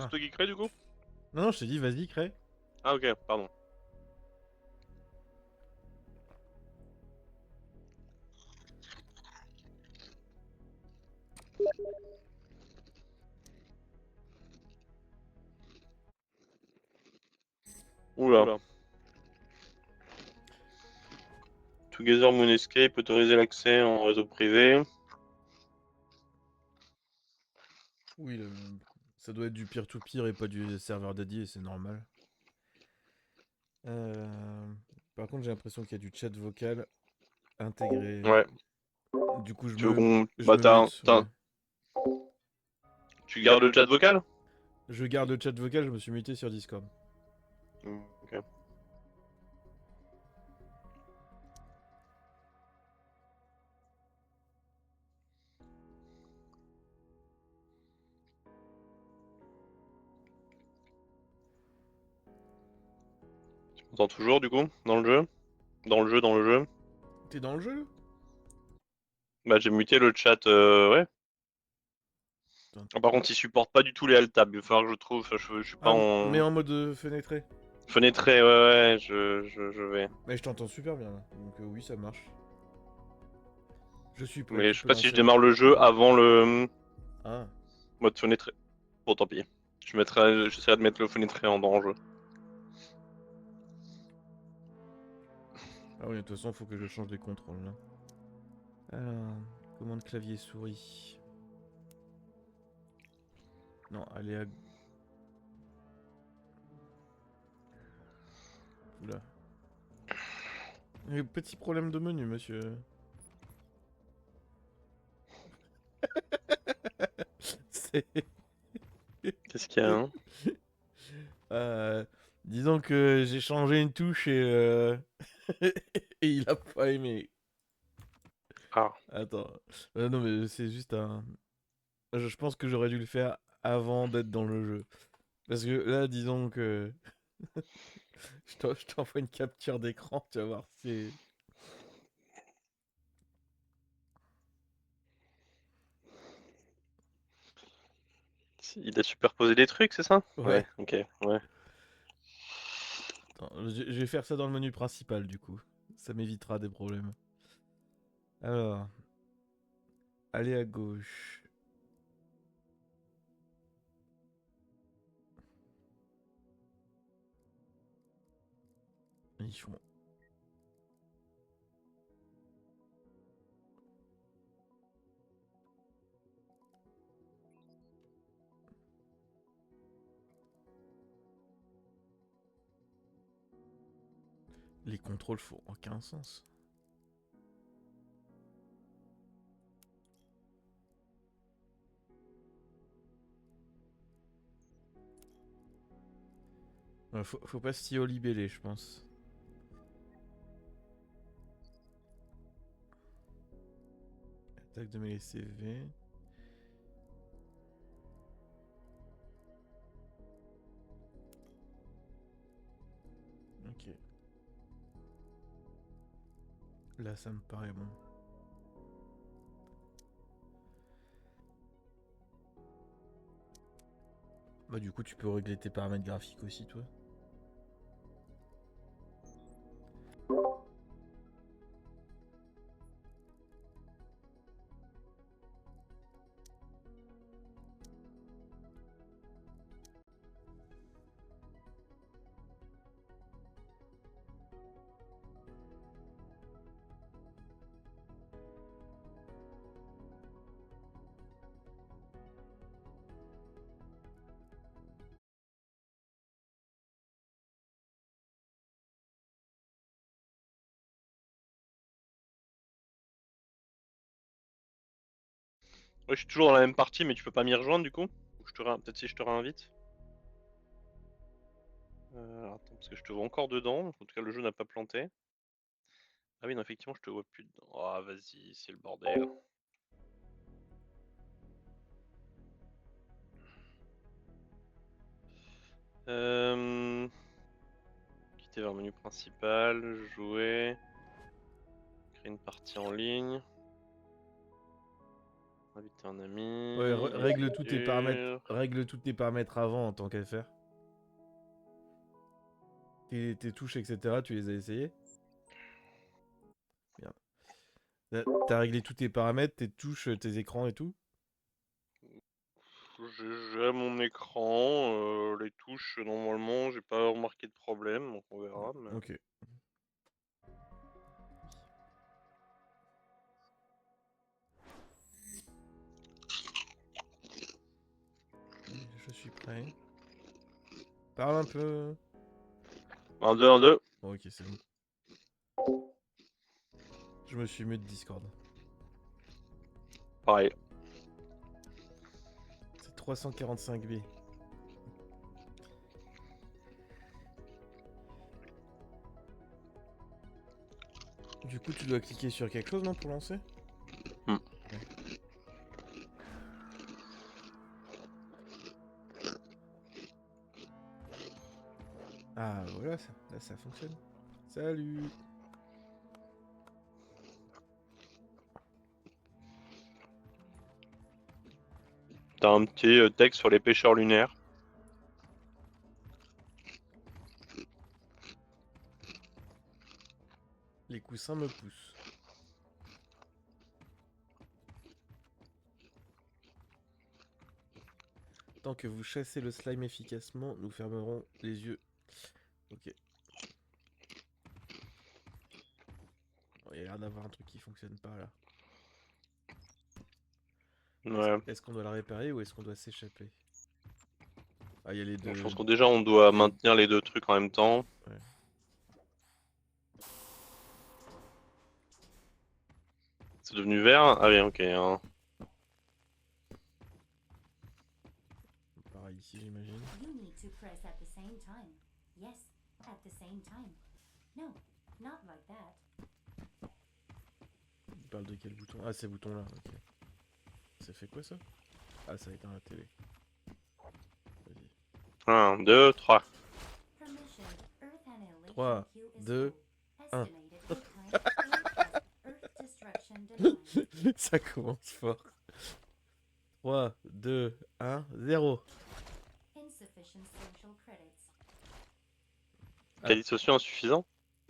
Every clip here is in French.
c'est Ah. toi qui crée du coup? Non, non, je t'ai dit, vas-y, crée. Ah ok, pardon. Oula. Oula. Together Moon Escape, autoriser l'accès en réseau privé. Oui, ça doit être du peer-to-peer et pas du serveur dédié, c'est normal. Euh, Par contre, j'ai l'impression qu'il y a du chat vocal intégré. Ouais. Du coup, Tu veux qu'on... je Bah me mute, ouais. Tu gardes le chat vocal? Je garde le chat vocal, je me suis muté sur Discord. Ok. Tu m'entends toujours du coup? Dans le jeu? Dans le jeu? T'es dans le jeu? Bah j'ai muté le chat, ouais. Putain. Ah, par contre, il supporte pas du tout les alt tab. Il va falloir que je trouve. Enfin, je suis pas Ah, mais en en mode fenêtré. fenêtré. Ouais, ouais, je vais. Mais je t'entends super bien là. Donc oui, ça marche. Je suis prêt, Mais tu je sais peux pas si je lancer le... démarre le jeu avant le Ah. mode fenêtré. Bon, tant pis. J'essaierai de mettre le fenêtré en jeu. Ah oui, de toute façon, faut que je change les contrôles là. Alors, commande clavier souris. Non, allez à... Oula. Petit problème de menu, monsieur. C'est... Qu'est-ce qu'il y a, hein? Euh, Disons que j'ai changé une touche et, et il a pas aimé. Ah. Attends. Non, mais c'est juste un. Je pense que j'aurais dû le faire avant d'être dans le jeu. Parce que là, disons que. Je t'envoie une capture d'écran, tu vas voir. C'est. Il a superposé des trucs, c'est ça? Ouais. Ouais, ok, ouais. Attends, je vais faire ça dans le menu principal, du coup. Ça m'évitera des problèmes. Alors. Aller à gauche. Ils font. Les contrôles font aucun sens. Faut pas s'y olibeller, je pense. Attaque de mêlée CV. Ok. Là, ça me paraît bon. Bah, du coup, tu peux régler tes paramètres graphiques aussi, toi. Ouais, je suis toujours dans la même partie, mais tu peux pas m'y rejoindre du coup? Ou peut-être si je te réinvite? Alors, attends, parce que je te vois encore dedans. En tout cas, le jeu n'a pas planté. Ah oui, non, effectivement, je te vois plus dedans. Ah, vas-y, c'est le bordel. Euh... Quitter vers le menu principal, jouer, créer une partie en ligne. Inviter un ami. Ouais, règle tous tes paramètres. dire. Règle tous tes paramètres avant en tant qu'à faire. Tes touches, etc. Tu les as essayées? Merde. T'as réglé tous tes paramètres, tes touches, tes écrans et tout? J'ai mon écran, les touches, normalement, j'ai pas remarqué de problème, donc on verra. Mais... Ok. Je suis prêt. Parle un peu. 1, 2, 1, 2. Bon, ok, c'est bon. Je me suis mute Discord. Pareil. C'est 345B. Du coup, tu dois cliquer sur quelque chose, non, pour lancer? Hmm. Ouais. Ah, voilà, là, ça fonctionne. Salut. T'as un petit texte sur les pêcheurs lunaires. Les coussins me poussent. Tant que vous chassez le slime efficacement, nous fermerons les yeux. Ok. Bon, il y a l'air d'avoir un truc qui fonctionne pas là. Ouais. Est-ce qu'on doit la réparer ou est-ce qu'on doit s'échapper? Ah, il y a les Bon, je deux. pense que déjà on doit maintenir les deux trucs en même temps. Ouais. C'est devenu vert? Ah oui, ok. Hein. Pareil ici, j'imagine. You need to press at the same time. Yes, at the same time. No, not like that. Il parle de quel bouton? Ah, ces boutons-là, ok. Ça fait quoi ça? Ah, ça éteint la télé. Vas-y. 1, 2, 3. Permission. Earth annihilation 3, queue is 2, full. 1. Estimated hit time. Earth destruction denied. Ça commence fort. 3, 2, 1, 0. Insufficient social credits. Ah. Crédit social insuffisant?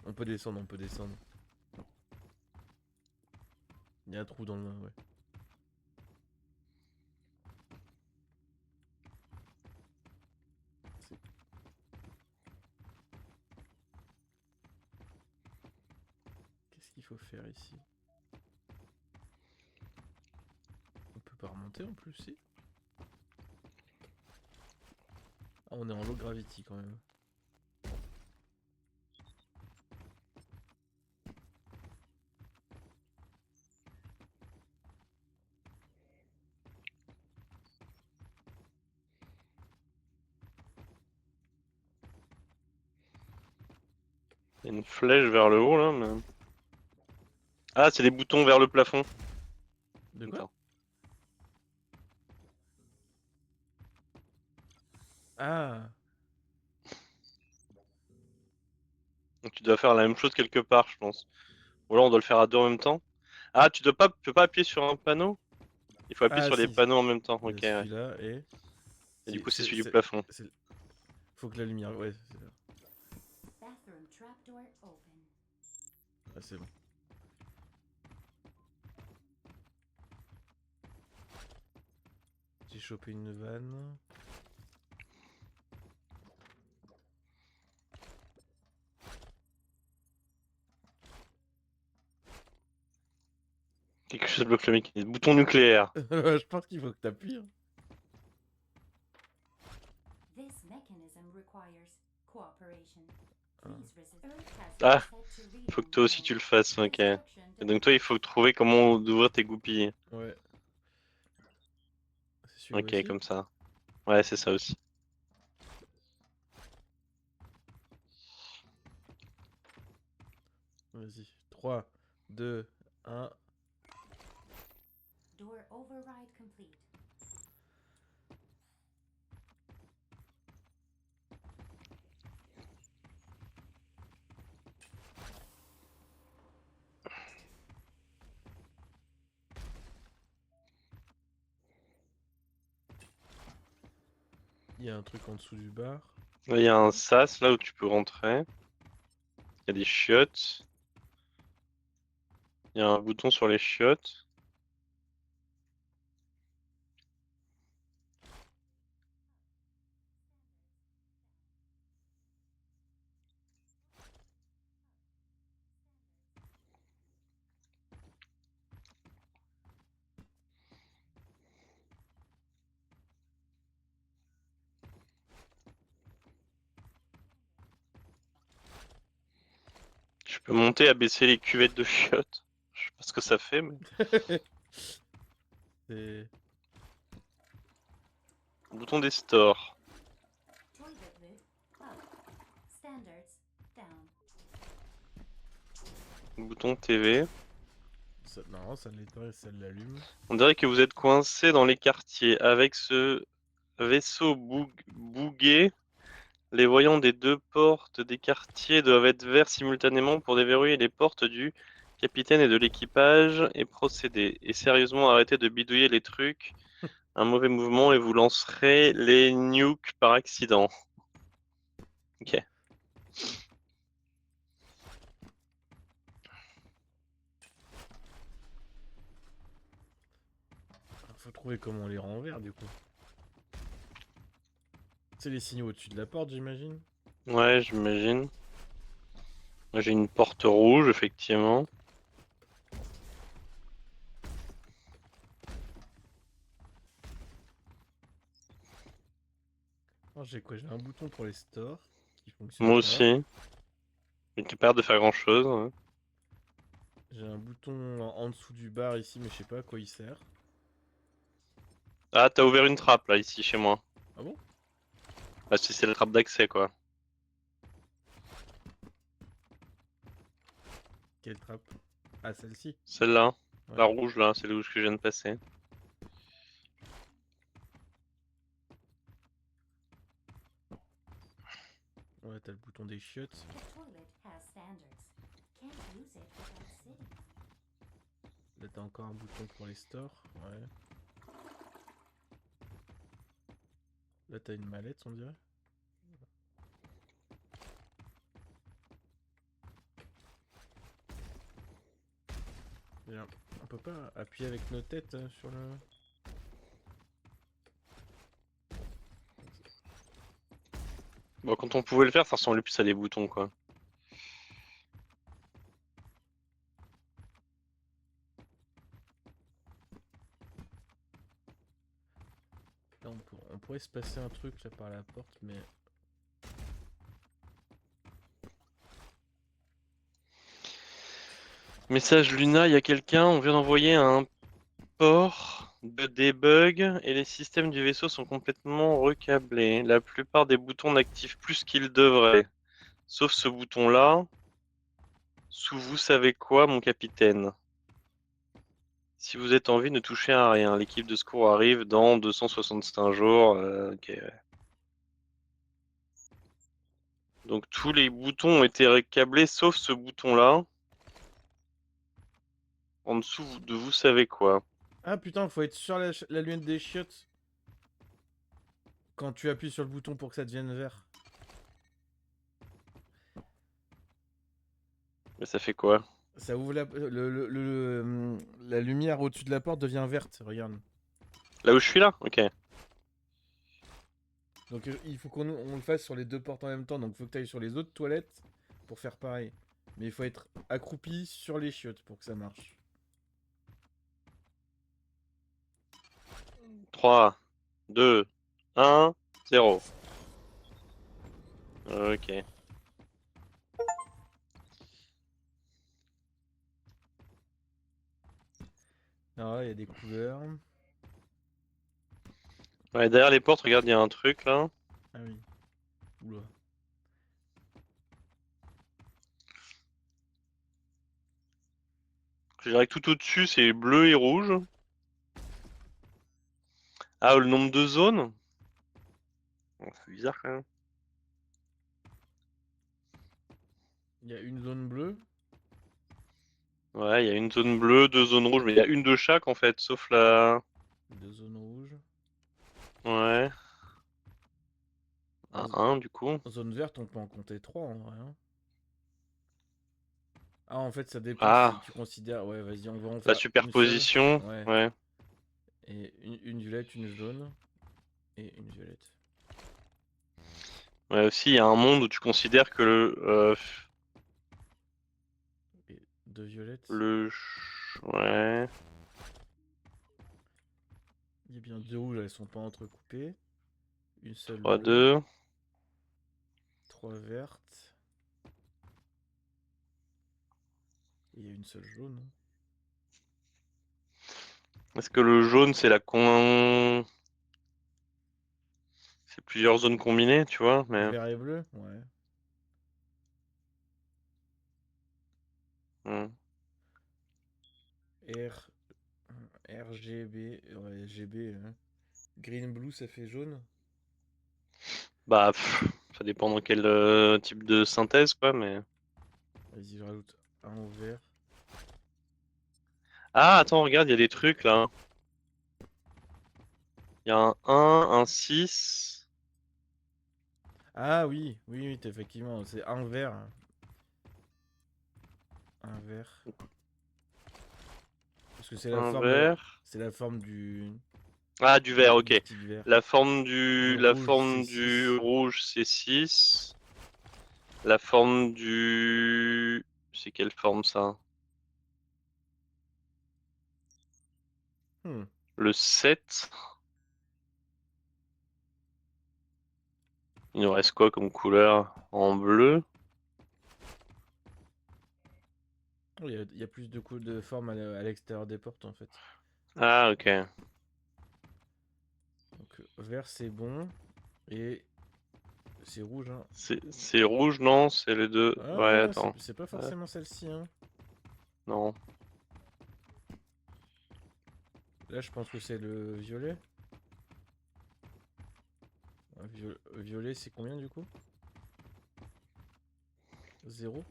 On peut descendre, on peut descendre. Il y a un trou dans le ouais. Qu'est-ce qu'il faut faire ici? On peut pas remonter en plus, si? Ah, on est en low gravity quand même. Il y a une flèche vers le haut là, mais... Ah, c'est les boutons vers le plafond. De quoi? Attends. Ah! Donc tu dois faire la même chose quelque part, je pense. Ou alors on doit le faire à deux en même temps. Ah, tu peux pas appuyer sur un panneau? Il faut appuyer Ah sur les si! panneaux en même temps. Il y a Ok, ouais. celui-là et... Et du Si, coup, c'est celui du plafond. faut que la lumière... Ouais, c'est ça. Bathroom trapdoor open. Ah, c'est bon. J'ai chopé une vanne. Quelque chose bloque le mécanisme. Bouton nucléaire. Je pense qu'il faut que t'appuies. Hein. This mechanism requires cooperation. Ah. Please resist. Earth has Ah, reset to il faut que reading toi aussi mode. tu le fasses, ok. Et Instruction donc toi, il faut trouver comment ouvrir tes goupilles. Ouais. C'est celui-là Ok, aussi? comme ça. Ouais, c'est ça aussi. Vas-y. 3, 2, 1. door override complete. Il y a un truc en dessous du bar. Là, il y a un sas là où tu peux rentrer. Il y a des chiottes. Il y a un bouton sur les chiottes. Tu peux monter, abaisser les cuvettes de chiottes. Je sais pas ce que ça fait, mais. C'est... Bouton des stores. Toilet lid up. Standards down. Bouton TV. Non, ça l'éteint et ça l'allume. On dirait que vous êtes coincé dans les quartiers. Avec ce vaisseau bougué, les voyants des deux portes des quartiers doivent être verts simultanément pour déverrouiller les portes du capitaine et de l'équipage et procéder. Et sérieusement, arrêtez de bidouiller les trucs. Un mauvais mouvement et vous lancerez les nukes par accident. Ok. Faut trouver comment on les rend verts du coup. C'est les signaux au-dessus de la porte, j'imagine. Ouais, j'imagine. Moi, j'ai une porte rouge, effectivement. Alors j'ai quoi? J'ai un bouton pour les stores qui fonctionne Moi pas. aussi. Mais qui a pas l'air de faire grand-chose. Ouais. J'ai un bouton en dessous du bar ici, mais je sais pas à quoi il sert. Ah, t'as ouvert une trappe, là, ici, chez moi. Ah bon? Bah, c'est la trappe d'accès, quoi. Quelle trappe? Ah, celle-ci? Celle-là. Ouais. La rouge, là, c'est le rouge que je viens de passer. Ouais, t'as le bouton des chiottes. The toilet has standards. Can't use it without sitting on it. Là, t'as encore un bouton pour les stores. Ouais. Là, t'as une mallette, on dirait. Bien. On peut pas appuyer avec nos têtes sur le... Bon, quand on pouvait le faire, ça ressemblait plus à des boutons, quoi. Là, on pourrait se passer un truc là par la porte, mais... Message Luna, il y a quelqu'un, on vient d'envoyer un port de debug et les systèmes du vaisseau sont complètement recablés. La plupart des boutons n'activent plus qu'ils devraient. Sauf ce bouton-là. Sous vous savez quoi, mon capitaine? Si vous êtes en vie, ne touchez à rien. L'équipe de secours arrive dans 265 jours. Ok. Ouais. Donc tous les boutons ont été recablés sauf ce bouton-là. En dessous de vous savez quoi. Ah putain, faut être sur la lunette des chiottes quand tu appuies sur le bouton pour que ça devienne vert. Mais ça fait quoi? Ça ouvre la lumière au-dessus de la porte devient verte, regarde. Là où je suis là? Ok. Donc il faut qu'on le fasse sur les deux portes en même temps. Donc il faut que tu ailles sur les autres toilettes pour faire pareil. Mais il faut être accroupi sur les chiottes pour que ça marche. 3, 2, 1, 0. Ok. Ah ouais, il y a des couleurs. Ouais, derrière les portes, regarde, il y a un truc là. Ah oui. Oula. Je dirais que tout au-dessus, c'est bleu et rouge. Ah, le nombre de zones? Oh, c'est bizarre quand même. Il y a une zone bleue. Ouais, il y a une zone bleue, deux zones rouges, mais il y a une de chaque en fait, sauf la... Deux zones rouges. Ouais. Un En 1 du coup. zone verte, on peut en compter 3 en vrai, hein. Ah, en fait, ça dépend si Ah, tu considères. Ouais, vas-y, on va en la faire une seule. superposition. Ouais. Ouais. Et une violette, une jaune et une violette. Ouais, aussi, il y a un monde où tu considères que Et deux violettes. Ouais. Il y a bien deux rouges, elles sont pas entrecoupées. Une seule Trois bleue. deux. Trois vertes. Et il y a une seule jaune. Est-ce que le jaune, c'est la con... C'est plusieurs zones combinées, tu vois, mais... Vert et bleu? Ouais. Hmm. R, RGB. Ouais, GB. Hein. Green, blue, ça fait jaune. Bah, ça dépend dans quel type de synthèse, quoi, mais... Vas-y, je rajoute un au vert. Ah, attends, regarde, il y a des trucs, là. Il y a un 1, un 6. Ah oui, oui, oui, effectivement, c'est un vert. Un vert. Parce que Un vert. c'est la forme Ah, du vert, du ok. stick vert. Du La rouge, c'est forme du 6. rouge, c'est 6. La forme du... C'est quelle forme, ça? Hmm. Le 7. Il nous reste quoi comme couleur? En bleu? Oh, il y a plus de formes à l'extérieur des portes en fait. Ah, ok. Donc vert c'est bon. Et c'est rouge, hein. C'est rouge, non? C'est les deux. Ouais, Ah, attends. c'est pas Ouais, forcément celle-ci, hein. non. Là, je pense que c'est le violet. Violet, c'est combien du coup? Zéro.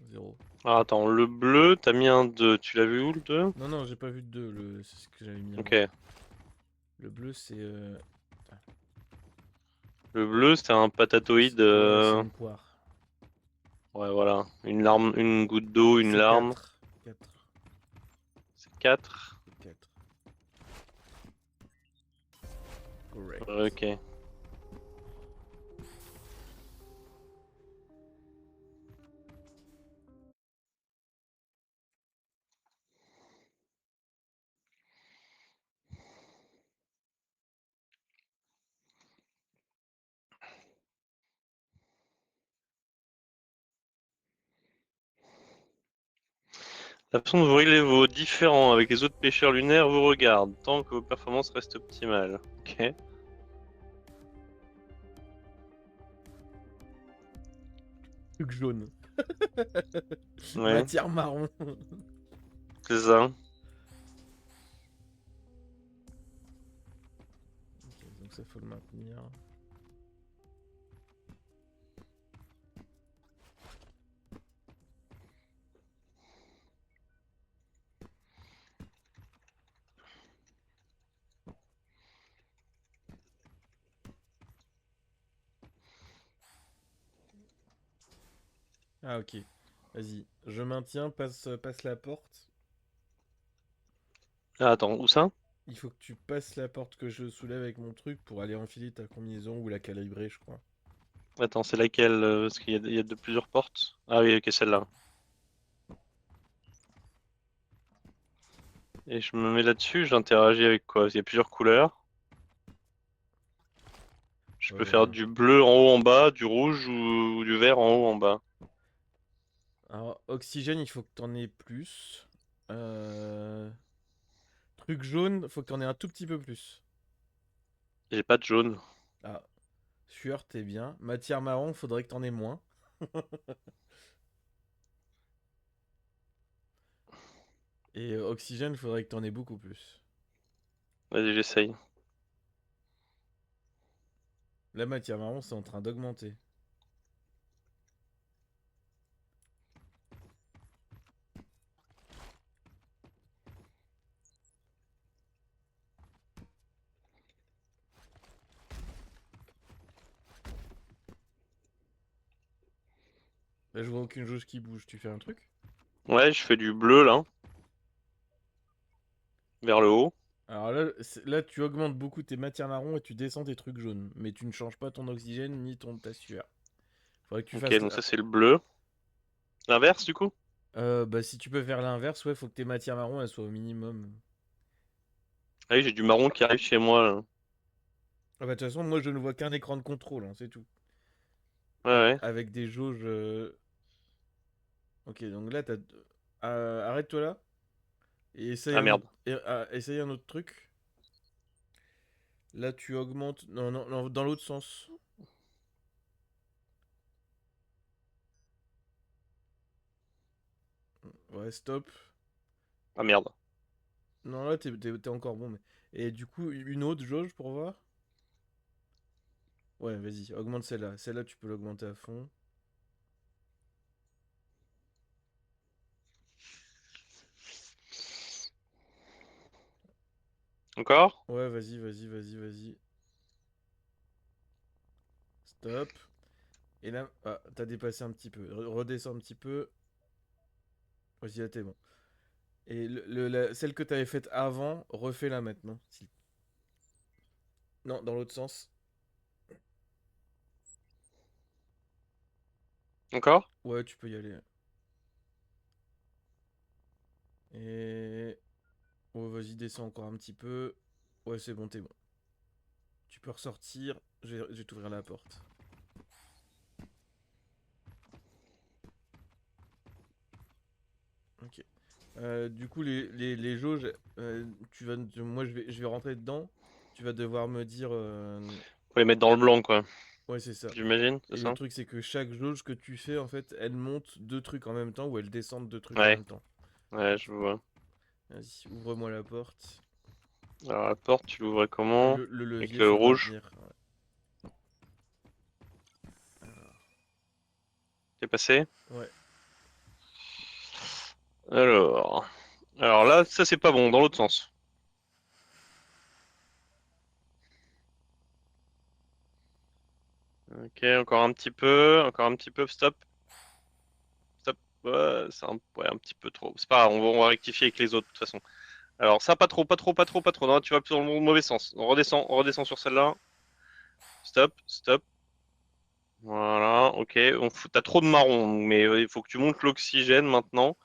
Zéro. Ah, attends, le bleu, t'as mis un 2. Tu l'as vu où, le 2? Non, non, j'ai pas vu de 2. C'est ce que j'avais mis en Ok. vert. Le bleu, c'est. Putain, Le bleu, c'était un patatoïde. ouais, c'est une poire. Ouais, voilà. Une larme, une goutte d'eau, une C'est larme. 4. 4. C'est 4. C'est 4. Correct. Ok. La façon dont vous réglez vos différends avec les autres pêcheurs lunaires vous regarde, tant que vos performances restent optimales. Ok. Truc jaune. Ouais, Matière marron. c'est ça. Ok, donc ça faut le maintenir. Ah ok. Vas-y. Je maintiens, passe la porte. Ah, attends, où ça? Il faut que tu passes la porte que je soulève avec mon truc pour aller enfiler ta combinaison ou la calibrer, je crois. Attends, c'est laquelle? Parce il y a de plusieurs portes. Ah oui, ok, celle-là. Et je me mets là-dessus, j'interagis avec quoi? Il y a plusieurs couleurs. Je peux faire Euh, du bleu en haut en bas, du rouge ou du vert en haut en bas. Alors, oxygène, il faut que t'en aies plus. Euh, Truc jaune, faut que t'en aies un tout petit peu plus. J'ai pas de jaune. Ah, sueur, t'es bien. Matière marron, faudrait que t'en aies moins. Et oxygène, faudrait que t'en aies beaucoup plus. Vas-y, j'essaye. La matière marron, c'est en train d'augmenter. Là, je vois aucune jauge qui bouge. Tu fais un truc? Ouais, je fais du bleu là, vers le haut. Alors là, là, tu augmentes beaucoup tes matières marron et tu descends tes trucs jaunes. Mais tu ne changes pas ton oxygène ni ta sueur. Faudrait que tu Ok, fasses donc là. ça c'est le bleu. L'inverse du coup? Bah, si tu peux faire l'inverse, ouais, faut que tes matières marron elles soient au minimum. Ah oui, j'ai du marron qui arrive chez moi là. Ah bah, de toute façon, moi, je ne vois qu'un écran de contrôle, hein, c'est tout. Ouais, ouais. Avec des jauges. Ok, donc là, t'as. Arrête-toi là. Et essaye Ah un autre, merde. essaye un autre truc. Là, tu augmentes. Non, non, non, dans l'autre sens. Ouais, stop. Ah merde. Non, là, t'es encore bon. Mais... Et du coup, une autre jauge pour voir. Ouais, vas-y, augmente celle-là. Celle-là, tu peux l'augmenter à fond. Encore? Ouais, vas-y, vas-y, vas-y, vas-y. Stop. Et là, ah, t'as dépassé un petit peu. Redescends un petit peu. Vas-y, là, t'es bon. Et celle que t'avais faite avant, refais-la maintenant. Non, dans l'autre sens. Encore? Ouais, tu peux y aller. Et... Ouais, vas-y, descends encore un petit peu. Ouais, c'est bon, t'es bon. Tu peux ressortir. Je vais t'ouvrir la porte. Ok. Du coup, les jauges, moi, je vais rentrer dedans. Tu vas devoir me dire. Faut les mettre dans le blanc quoi. Ouais, c'est ça. J'imagine, c'est Et le ça? truc, c'est que chaque jauge que tu fais, en fait, elle monte deux trucs en même temps ou elle descend deux trucs en Ouais, même temps. ouais, je vois. Vas-y, ouvre-moi la porte. Alors la porte, tu l'ouvrais comment? Le Avec levier le sur rouge. maintenir. Alors, T'es passé? ouais. Alors. Alors là, ça c'est pas bon, dans l'autre sens. Ok, encore un petit peu, stop, stop. Ouais, ouais, un petit peu trop. C'est pas grave, on va rectifier avec les autres de toute façon. Alors ça, pas trop, pas trop, pas trop, pas trop. Non, tu vas plus dans le mauvais sens. On redescend sur celle-là. Stop, stop. Voilà, ok. T'as trop de marron, mais il faut que tu montes l'oxygène maintenant.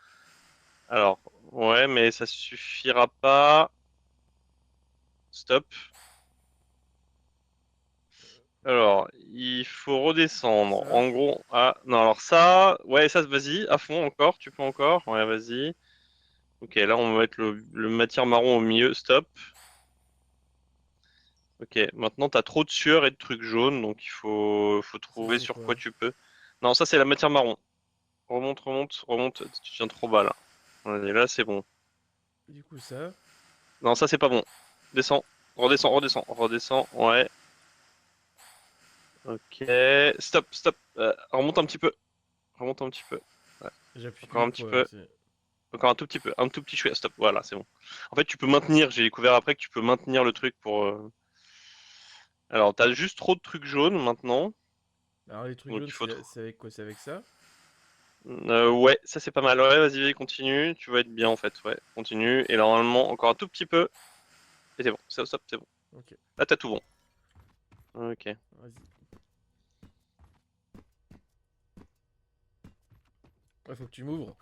Alors, ouais, mais ça suffira pas. Stop. Alors, il faut redescendre. Ça, En gros, ah, non, alors ça, ouais, ça, vas-y, à fond encore, tu peux encore. Ouais, vas-y. Ok, là, on va mettre le matière marron au milieu, stop. Ok, maintenant, t'as trop de sueur et de trucs jaunes, donc faut ça trouver c'est sur quoi quoi? tu peux. Non, ça, c'est la matière marron. Remonte, remonte, remonte, tu viens trop bas, là. Allez, là, c'est bon. Du coup, ça. Non, ça, c'est pas bon. Descends, redescends, redescends, redescends, ouais. Ok, stop, stop. Remonte un petit peu, remonte un petit peu. Ouais, J'appuie encore une un petit fois. peu. Encore un tout petit peu, un tout petit chouïa, stop, voilà, c'est bon. En fait, tu peux maintenir, j'ai découvert après que tu peux maintenir le truc pour... Alors, t'as juste trop de trucs jaunes maintenant, Alors, les trucs donc jaunes, il faut trop... c'est avec quoi? C'est avec ça? Ouais, ça c'est pas mal, ouais, vas-y, continue, tu vas être bien en fait, ouais, continue, et normalement, encore un tout petit peu, et c'est bon, stop, c'est bon. Ok, Là, t'as tout bon. Ok, vas-y. Ouais, faut que tu m'ouvres.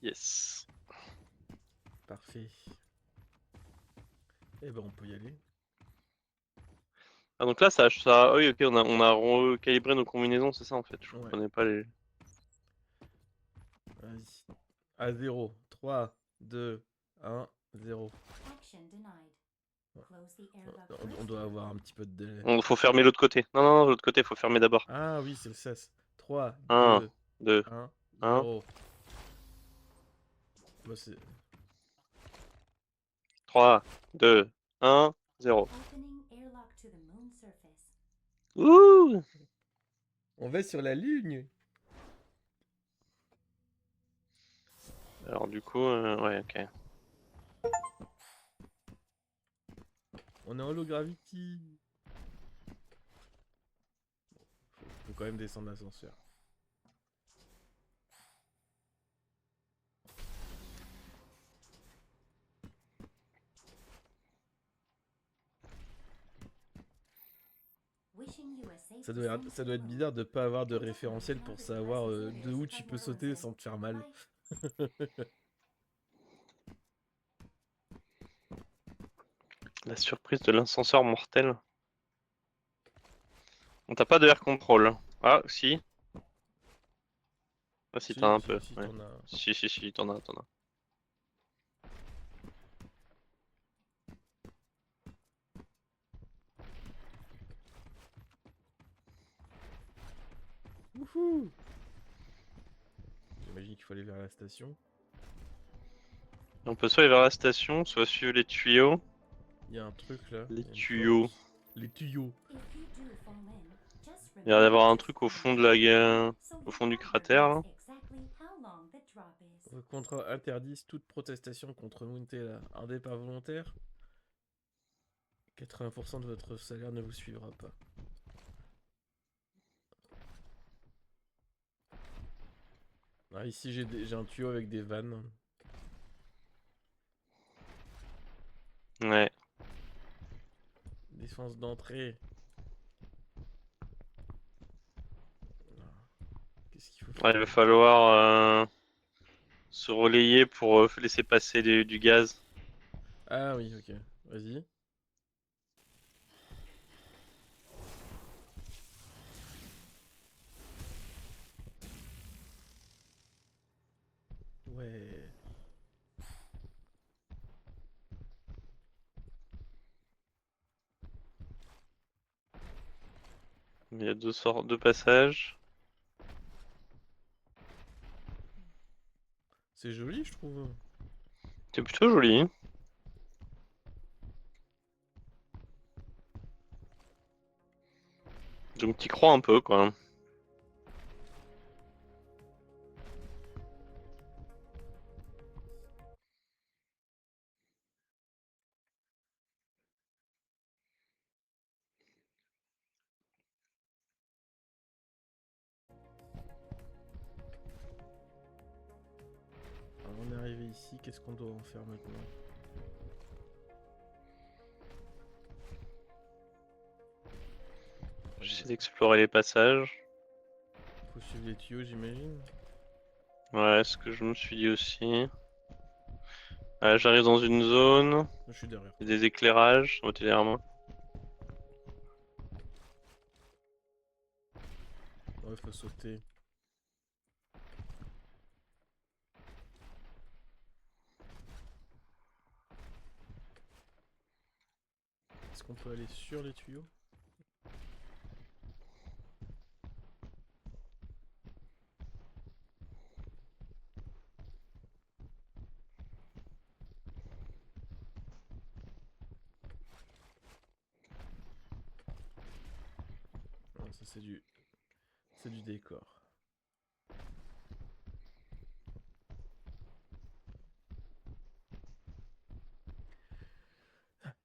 yes. Parfait. Eh ben, on peut y aller. Ah, donc là, oui, ok, on a recalibré nos combinaisons, c'est ça en fait, je Ouais, comprenais pas les... vas-y. À 0. 3, 2, 1, 0. Action denied. Close the air duct On first. doit avoir un petit peu de délai. Faut fermer l'autre côté. Non, non, non, l'autre côté, faut fermer d'abord. Ah oui, c'est le sas. 3, Un, 2, deux, 1, un, 0. Bah, c'est... trois, deux, un, zéro. Opening airlock to the moon surface. Ouh! On va sur la lune. Alors du coup, ouais, ok. On est en low gravity. Faut quand même descendre l'ascenseur. Wishing you a safe Ça descent ça to doit être the road. bizarre de pas avoir de It would référentiel definitely pour number the savoir lessons de où leaders tu if peux I'd sauter known sans te faire so. mal. Bye. La surprise de l'ascenseur mortel. On t'a pas de air control. Ah, si. Ah, si, t'as Si, un si, peu. si, Ouais. t'en as. Si, t'en as. Wouhou! J'imagine qu'il faut aller vers la station. On peut soit aller vers la station, soit suivre les tuyaux. Il y a un truc là, Les il y a une tuyaux. porte. Les tuyaux. If you do fall in, just Il y a d'avoir remember un to truc au stand fond de la firm so au you fond du know your cratère, guess là. exactly how long the drop is. Vos contrats interdisent toute protestation contre Muntela. Un départ volontaire. 80% de votre salaire ne vous suivra pas. Ah, ici j'ai un tuyau avec des vannes. Ouais. Défense d'entrée. Qu'est-ce qu'il faut Ouais, faire? il va falloir se relayer pour laisser passer du gaz. Ah oui, ok. Vas-y. Ouais. Il y a deux passages. C'est joli, je trouve. C'est plutôt joli. Donc t'y crois un peu, quoi. Alors, on est arrivé ici, qu'est-ce qu'on doit en faire maintenant? J'essaie d'explorer les passages. Faut suivre les tuyaux, j'imagine. Ouais, ce que je me suis dit aussi. J'arrive dans une zone. Je suis derrière Il y toi. a des éclairages. Oh, t'es derrière moi. Ouais, faut sauter. Est-ce qu'on peut aller sur les tuyaux? Non, ça c'est du... C'est du décor.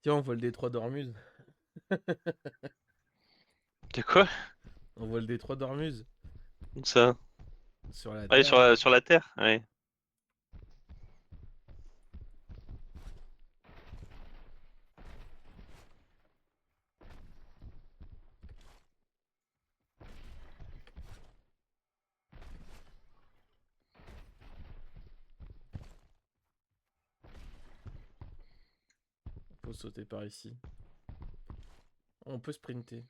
Tiens, on voit le détroit d'Ormuz. De quoi? On voit le détroit d'Ormuz. Où ça? Sur la Ah, Terre, là. sur la Terre? Ouais. Faut sauter par ici. On peut sprinter.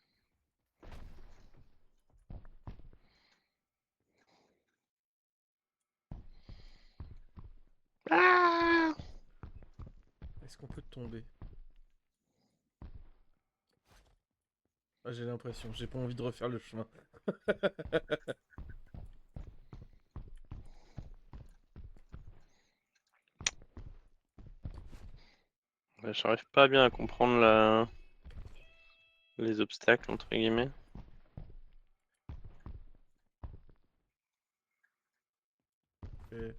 Ah! Est-ce qu'on peut tomber? Ah, j'ai l'impression, j'ai pas envie de refaire le chemin. Ouais, j'arrive pas bien à comprendre les obstacles, entre guillemets. Et...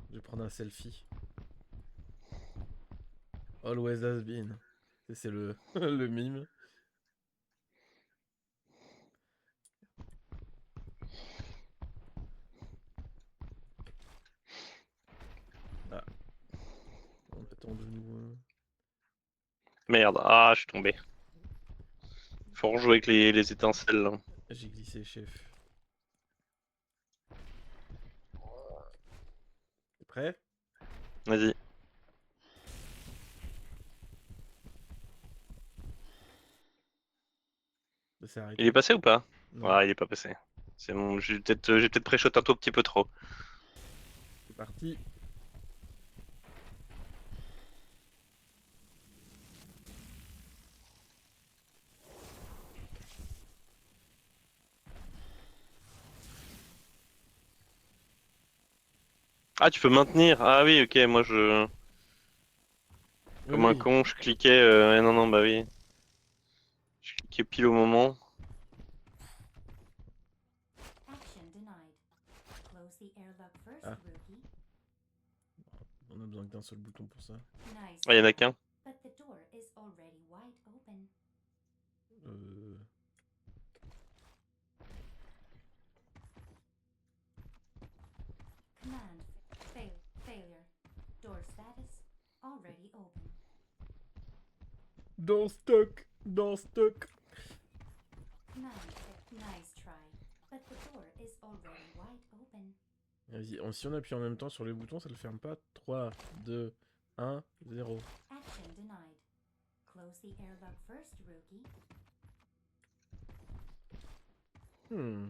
Je vais prendre un selfie. Always has been. C'est le, le mime. attend de nous. Merde, ah, je suis tombé. Faut rejouer avec les étincelles, là. J'ai glissé, chef. T'es prêt? Vas-y. Bah, c'est Il arrêté. est passé ou pas? Non, Ouais, il est pas passé. C'est bon, j'ai peut-être pré-shot un tout petit peu trop. c'est parti. Ah, tu peux maintenir. Ah oui, ok, moi je... Oui, Comme un oui. con, je cliquais... ouais, non, non, bah oui. Je cliquais pile au moment. Action denied. Close the airlock first, Ah. rookie. On a besoin que d'un seul bouton pour ça. Nice Ah, y en a try, qu'un. but the door is already wide open. Euh... Command failure. Door status already open. Dans stock. Dans stock. Nice try, but the door is already wide open. Vas-y, si on appuie en même temps sur les boutons, ça le ferme pas. 3, 2, 1, 0. Action denied. Close the airlock first, rookie. Hmm.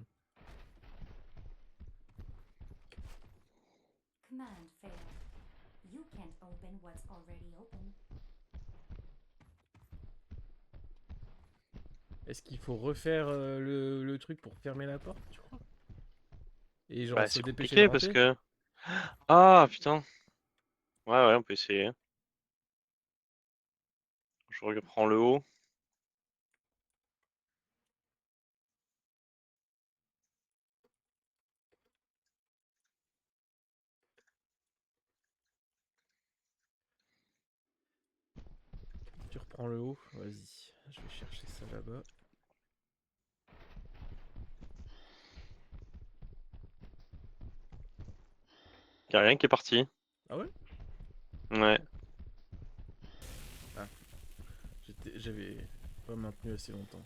Command failed. You can't open what's already open. Est-ce qu'il faut refaire le truc pour fermer la porte, tu crois? Et genre Bah, se c'est dépêcher de compliqué parce rentrer? que... Ah, putain. Ouais, ouais, on peut essayer. Je reprends le haut. Tu reprends le haut? Vas-y, je vais chercher ça là-bas. Y a rien qui est parti. Ah ouais? Ouais. J'avais pas maintenu assez longtemps.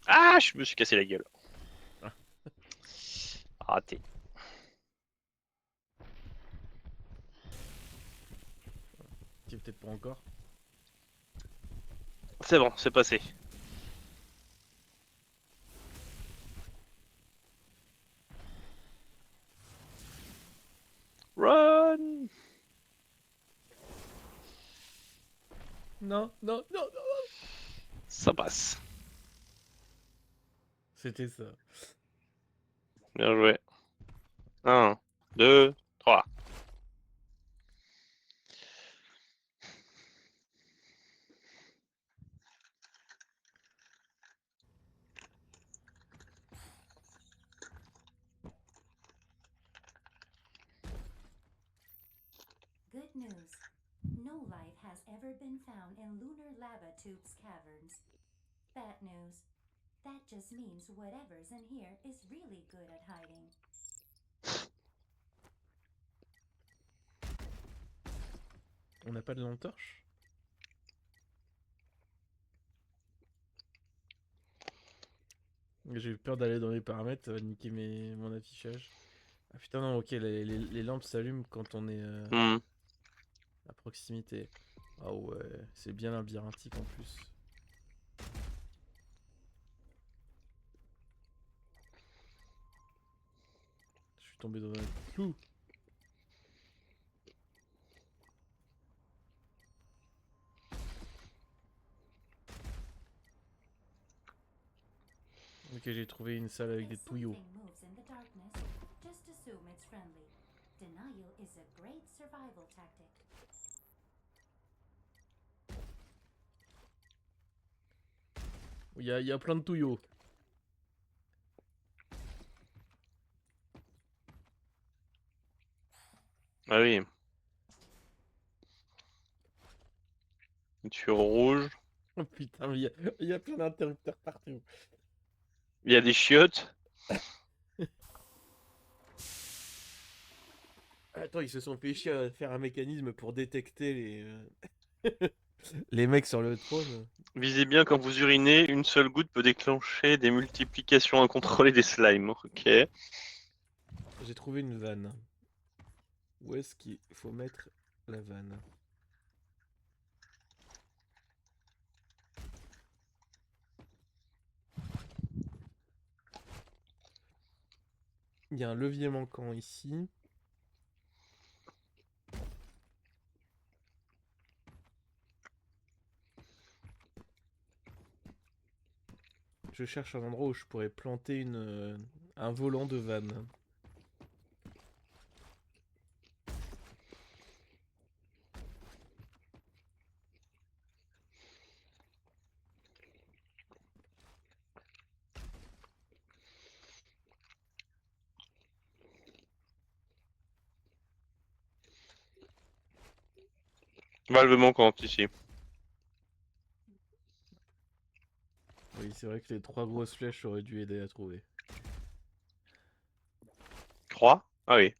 Ah, je me suis cassé la gueule. Ah. Raté. Qui est peut-être pas encore. C'est bon, c'est passé. Run! Non, non, non, non. Ça passe. C'était ça. Bien joué. 1, 2, 3. Good news. No life has ever been found in lunar lava tubes caverns. Bad news. That just means whatever's in here is really good at hiding. On n'a pas de lampe torche? J'ai eu peur d'aller dans les paramètres, ça va niquer mon affichage. Ah putain non, ok, les lampes s'allument quand on est Hmm. à proximité. Ah ouais, c'est bien labyrinthique en plus. Je suis tombé dans un clou. Ok, j'ai trouvé une salle avec des If tuyaux. something moves in the darkness, just assume it's friendly. Denial is a great survival tactic. Il y a plein de tuyaux. Ah oui. Une tuyau rouge. Oh putain, mais il y a plein d'interrupteurs partout. Il y a des chiottes. Attends, ils se sont fait chier à faire un mécanisme pour détecter les mecs sur le trône. Visez bien quand vous urinez, une seule goutte peut déclencher des multiplications incontrôlées des slimes. Ok. J'ai trouvé une vanne. Où est-ce qu'il faut mettre la vanne? Il y a un levier manquant ici. Je cherche un endroit où je pourrais planter un volant de vanne. Valve manquante ici. Oui, c'est vrai que les 3 grosses flèches auraient dû aider à trouver. 3? Ah oui.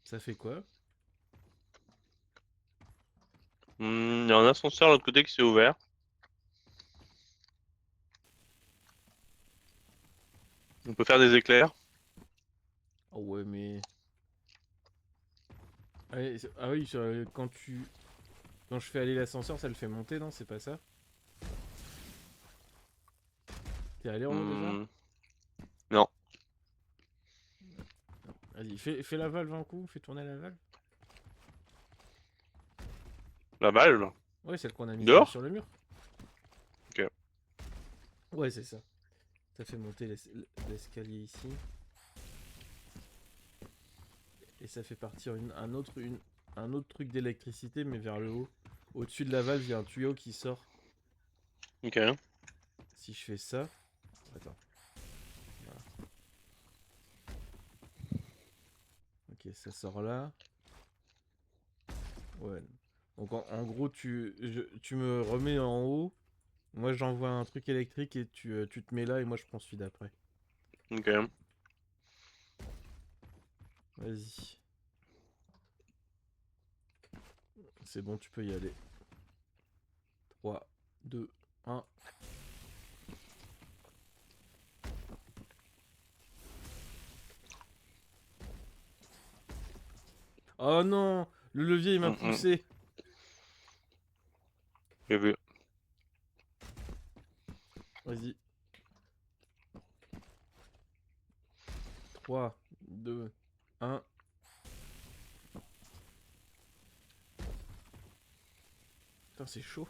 Ça fait quoi? Il y a un ascenseur de l'autre côté qui s'est ouvert. On peut faire des éclairs. Oh ouais, mais... Ah oui, quand je fais aller l'ascenseur, ça le fait monter, non? C'est pas ça? T'es allé en haut déjà? Hmm, Non. Vas-y, fais la valve un coup, fais tourner la valve. La valve? Ouais, celle qu'on a mise Dehors? sur le mur. Ok. Ouais, c'est ça. Ça fait monter l'escalier ici. Et ça fait partir un autre truc d'électricité, mais vers le haut. Au-dessus de la valve, il y a un tuyau qui sort. Ok. Si je fais ça... Attends. Voilà. Ok, ça sort là. Ouais. Donc en gros, tu me remets en haut. Moi, j'envoie un truc électrique et tu te mets là et moi, je prends celui d'après. Ok. Vas-y. C'est bon, tu peux y aller. 3, 2, 1. Oh non! Le levier, il m'a Mm. poussé. J'ai vu. Vas-y. 3, 2, 1. Putain, c'est chaud.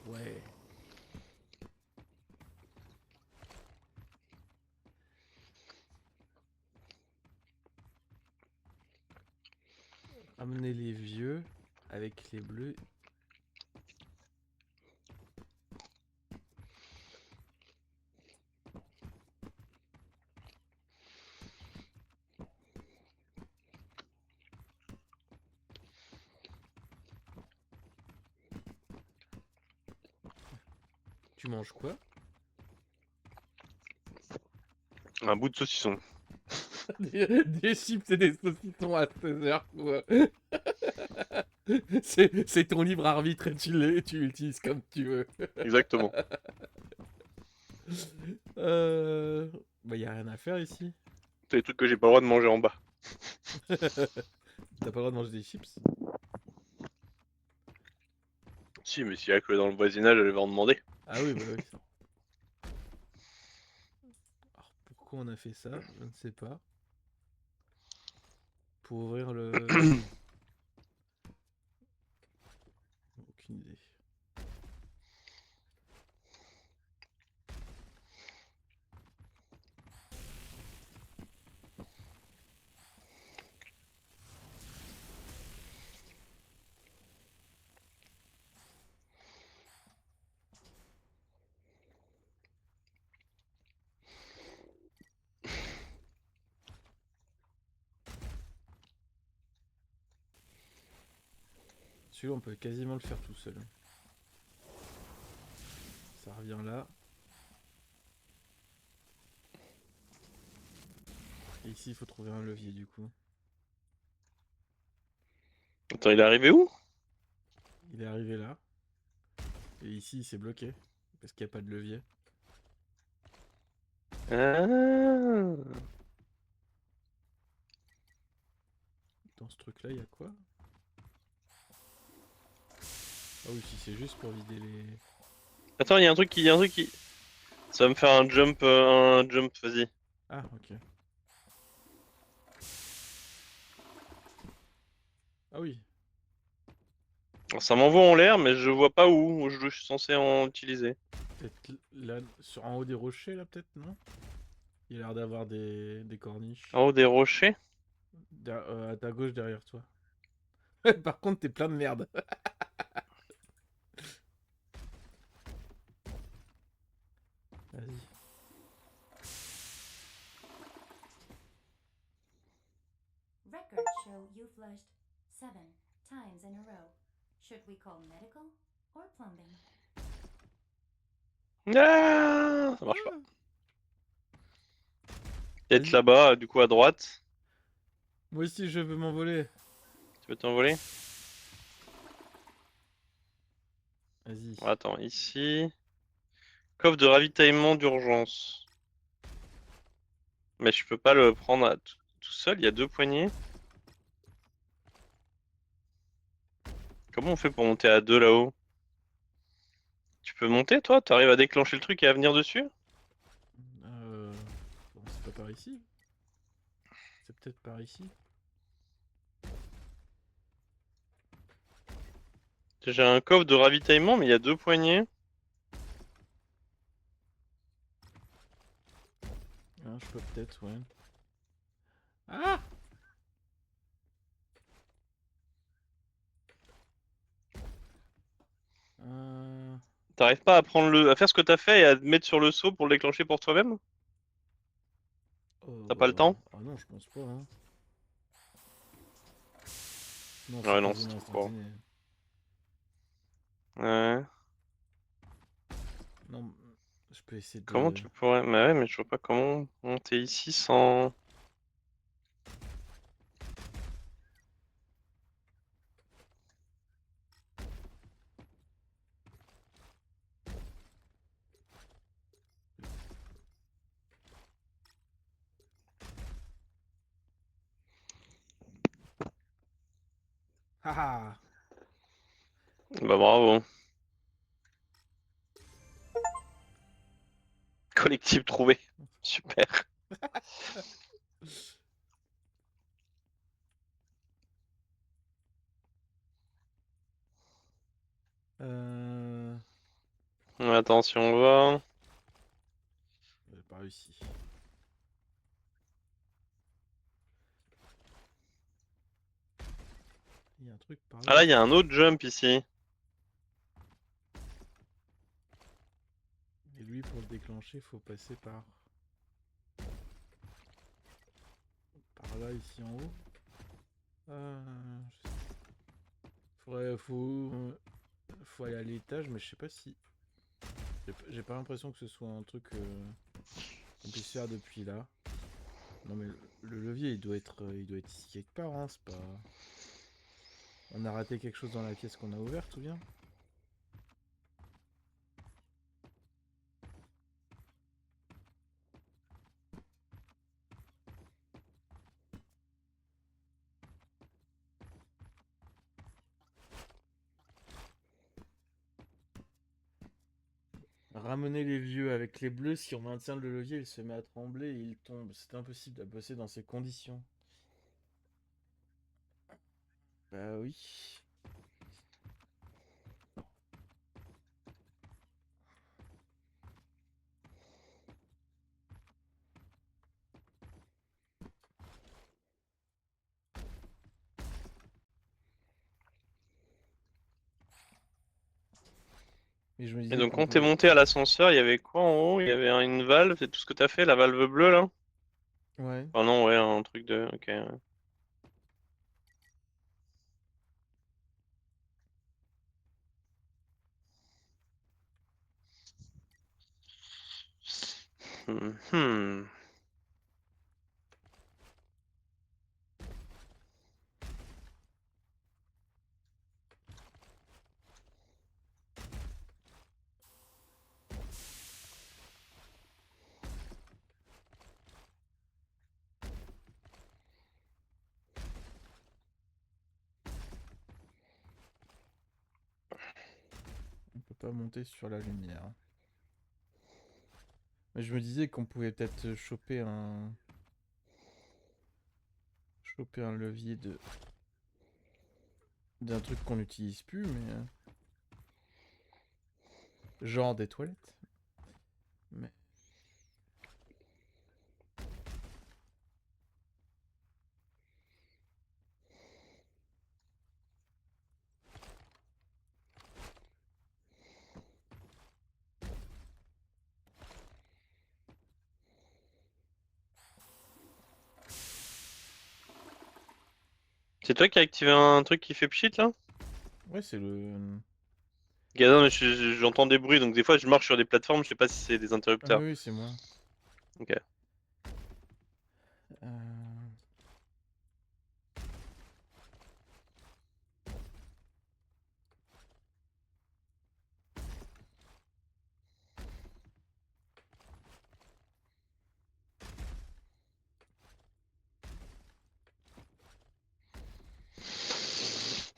Ouais. Amener les vieux avec les bleus. Tu manges quoi? Un bout de saucisson. Des chips et des saucissons à 16h, quoi. C'est ton libre arbitre et tu l'utilises comme tu veux. Exactement. Bah, y a rien à faire ici. C'est des trucs que j'ai pas le droit de manger en bas. T'as pas le droit de manger des chips? Si, mais s'il y a que dans le voisinage, elle va en demander. Ah oui, bah oui. Alors, pourquoi on a fait ça? Je ne sais pas. Pour ouvrir le... Aucune idée. Celui-là, on peut quasiment le faire tout seul. Ça revient là. Et ici, il faut trouver un levier du coup. Attends, il est arrivé où? Il est arrivé là. Et ici, il s'est bloqué. Parce qu'il n'y a pas de levier. Ah. Dans ce truc-là, il y a quoi? Ah oui, si c'est juste pour vider les... Attends, il y a un truc qui, il y a un truc qui. Ça va me faire un jump, vas-y. Ah, ok. Ah oui. Alors, ça m'envoie en l'air, mais je vois pas où je suis censé en utiliser. Peut-être là, en haut des rochers, là, peut-être, non? Il a l'air d'avoir des corniches. En haut des rochers? À ta gauche, derrière toi. Par contre, t'es plein de merde. Vas-y. Records show you flushed 7 times in a row. Should we call medical or plumbing? Ah, ça marche pas. Ah, Peut-être vas-y. là-bas, du coup à droite. Moi aussi, je veux m'envoler. Tu veux t'envoler? Vas-y. Attends, ici. Coffre de ravitaillement d'urgence. Mais je peux pas le prendre tout seul, il y a deux poignées. Comment on fait pour monter à deux là-haut? Tu peux monter toi? T'arrives à déclencher le truc et à venir dessus? Euh... Bon, c'est pas par ici. C'est peut-être par ici. J'ai un coffre de ravitaillement, mais il y a deux poignées. Ah, je peux peut-être, ouais. Ah! Euh... T'arrives pas à prendre à faire ce que t'as fait et à te mettre sur le seau pour le déclencher pour toi-même? Oh, T'as pas le bah... temps? Ah non, je pense pas, hein. Non, c'est Ouais, non, c'est quasiment trop fort. instantané. Ouais. Non, je peux essayer Comment de... tu pourrais... Mais ouais, mais je vois pas comment monter ici sans... Haha! Bah bravo. Collectif trouvé. Super. Euh... Attention, on va. J'ai pas réussi. Il y a un truc par là Ah là, il y a aussi. un autre jump ici. Et lui, pour le déclencher, faut passer par là, ici en haut. Je sais- faut aller à l'étage, mais je sais pas si... J'ai pas l'impression que ce soit un truc qu'on puisse faire depuis là. Non mais le levier, il doit être ici quelque part, hein, c'est pas... On a raté quelque chose dans la pièce qu'on a ouverte, ou bien? Ramener les vieux avec les bleus, si on maintient le levier, il se met à trembler et il tombe. C'est impossible à bosser dans ces conditions. Bah oui. Mais je me Et disais donc qu'on quand t'es pouvait... monté à l'ascenseur, il y avait quoi en haut? Il y avait une valve, c'est tout ce que t'as fait, la valve bleue là? Ouais. Oh non, ouais, un truc de... Ok. Ouais. Mhm. On peut pas monter sur la lumière. Mais je me disais qu'on pouvait peut-être choper un levier d'un truc qu'on n'utilise plus, mais genre des toilettes. Mais C'est toi qui as activé un truc qui fait pchit là? ouais, c'est le. Gazon, mais j'entends des bruits, donc des fois je marche sur des plateformes, je sais pas si c'est des Ah interrupteurs. oui, c'est moi. Ok. Euh,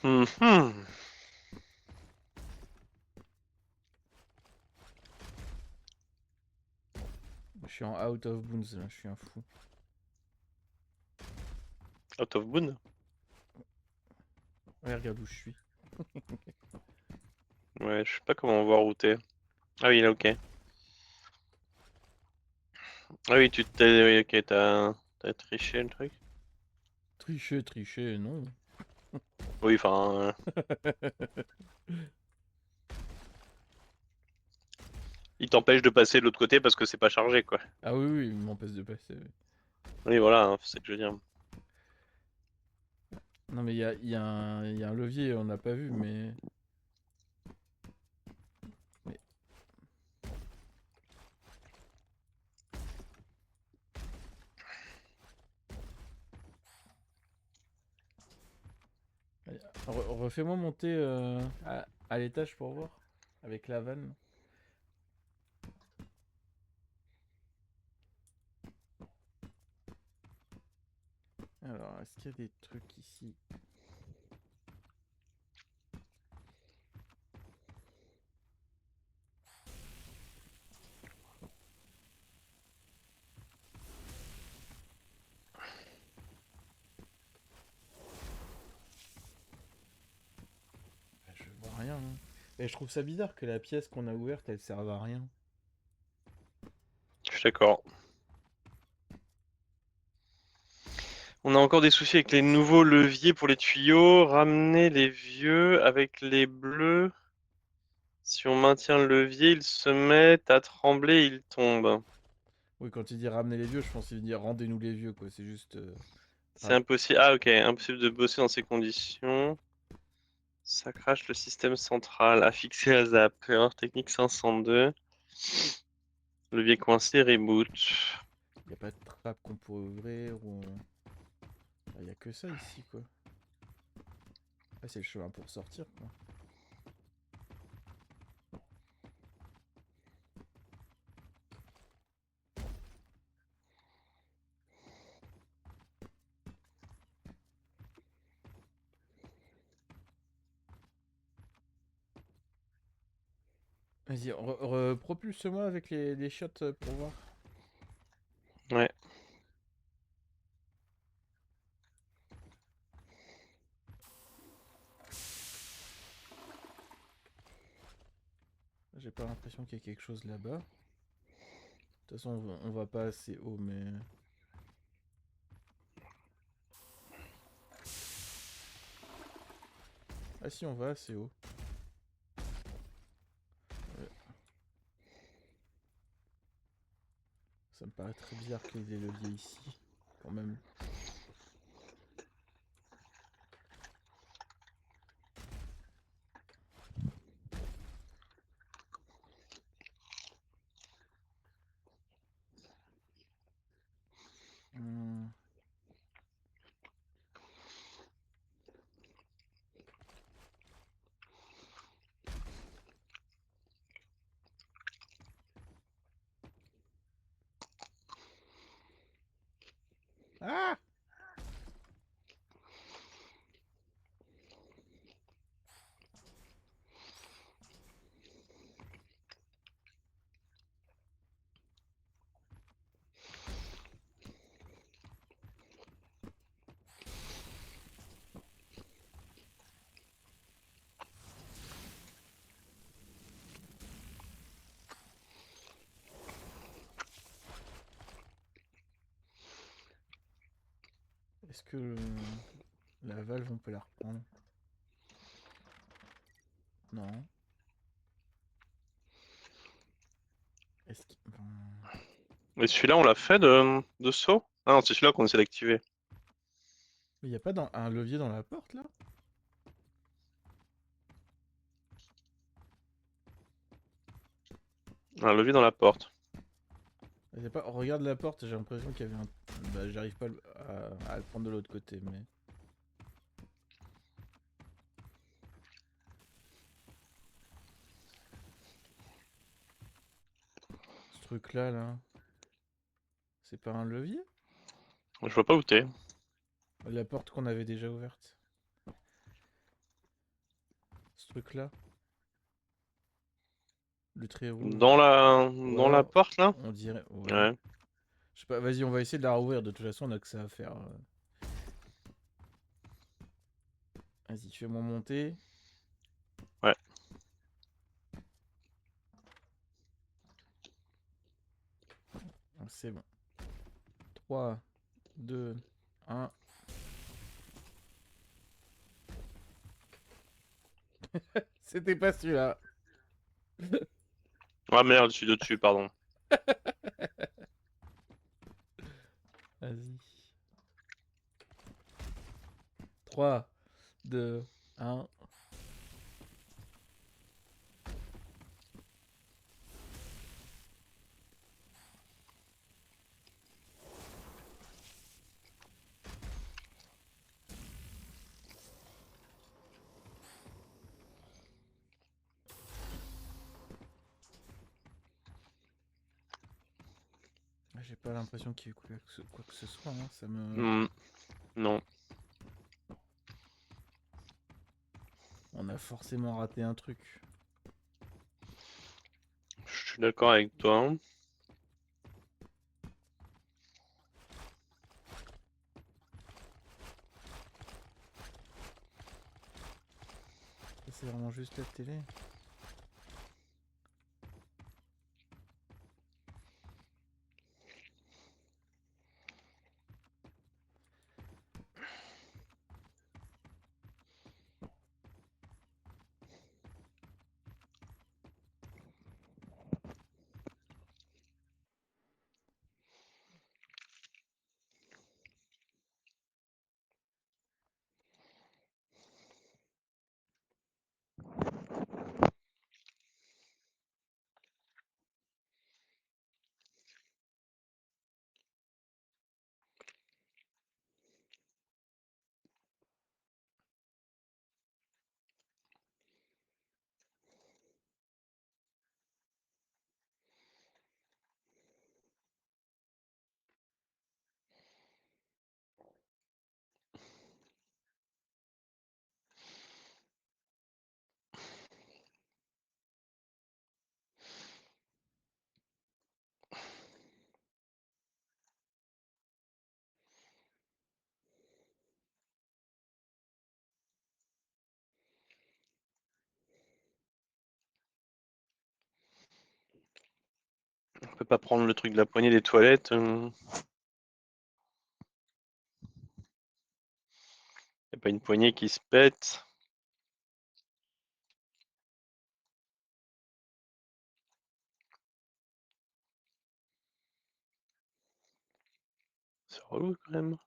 Mhm. Je suis en out of bounds là, je suis un fou. Out of Boon? Ouais, regarde où je suis. Ouais, je sais pas comment voir où t'es. Ah oui, là, ok. Ah oui, oui, ok, t'as triché le truc. Tricher, non. Oui, enfin, il t'empêche de passer de l'autre côté parce que c'est pas chargé, quoi. Ah oui, oui, il m'empêche de passer. Oui. Oui, voilà, hein, c'est ce que je veux dire. Non, mais il y a un levier, on n'a pas vu, mais... Allez, refais-moi monter à l'étage pour voir. Avec la vanne. Alors, est-ce qu'il y a des trucs ici? Je vois rien. Hein. Et je trouve ça bizarre que la pièce qu'on a ouverte, elle serve à rien. Je suis d'accord. On a encore des soucis avec les nouveaux leviers pour les tuyaux. Ramener les vieux avec les bleus. Si on maintient le levier, ils se mettent à trembler, ils tombent. Oui, quand il dit ramener les vieux, je pense qu'il veut dire rendez-nous les vieux, quoi. C'est juste... C'est tra- impossible. Ah, ok, impossible de bosser dans ces conditions. Ça crache le système central. Affixé à zap. Erreur technique 502. Levier coincé, reboot. Il n'y a pas de trappe qu'on pourrait ouvrir ou... Il n'y a que ça ici, quoi. Ah, c'est le chemin pour sortir, quoi. Vas-y, propulse-moi avec les shots pour voir. Ouais. J'ai pas l'impression qu'il y ait quelque chose là-bas. De toute façon, on va pas assez haut, mais... Ah si, on va assez haut. Ouais, ça me paraît très bizarre qu'il y ait des leviers ici, quand même. Est-ce que la valve, on peut la reprendre? Non. Est-ce qu'il... Et celui-là, on l'a fait de saut? Ah non, c'est celui-là qu'on essaie d'activer. Mais y a pas un levier dans la porte, là? Un levier dans la porte. Y a pas... Regarde la porte, j'ai l'impression qu'il y avait un... Bah, j'arrive pas à le prendre de l'autre côté, mais... Ce truc-là, là... C'est pas un levier? Je vois pas où t'es. La porte qu'on avait déjà ouverte. Ce truc-là. Le trait rouge. Dans Ouais, la porte, là? on dirait... Ouais. Ouais. Je sais pas, vas-y, on va essayer de la rouvrir. De toute façon, on a que ça à faire. Vas-y, fais-moi monter. Ouais. C'est bon. 3, 2, 1. C'était pas celui-là. Ah merde, je suis dessus, pardon. Vas-y. 3, 2, 1. J'ai pas l'impression qu'il y ait quoi que ce soit. Hein. Ça me... Non. On a forcément raté un truc. Je suis d'accord avec toi. Ça, c'est vraiment juste la télé. On peut pas prendre le truc de la poignée des toilettes. Y a pas une poignée qui se pète. C'est relou quand même.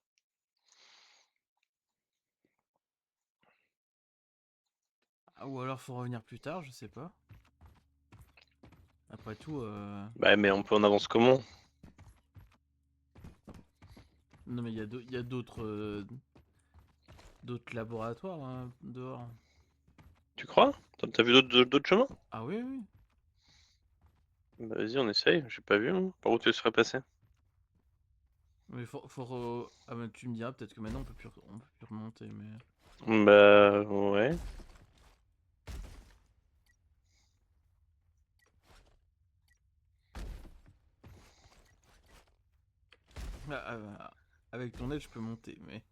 Ah, ou alors faut revenir plus tard, je sais pas. Après tout, Bah mais on peut en avance comment? non mais il y a d'autres laboratoires hein, dehors. Tu crois? T'as vu d'autres chemins? Ah oui, oui. Bah vas-y, on essaye. J'ai pas vu. Hein. Par où tu serais passé? Mais ah bah, tu me diras peut-être que maintenant on peut plus remonter, mais... Bah ouais. Avec ton aide, je peux monter, mais...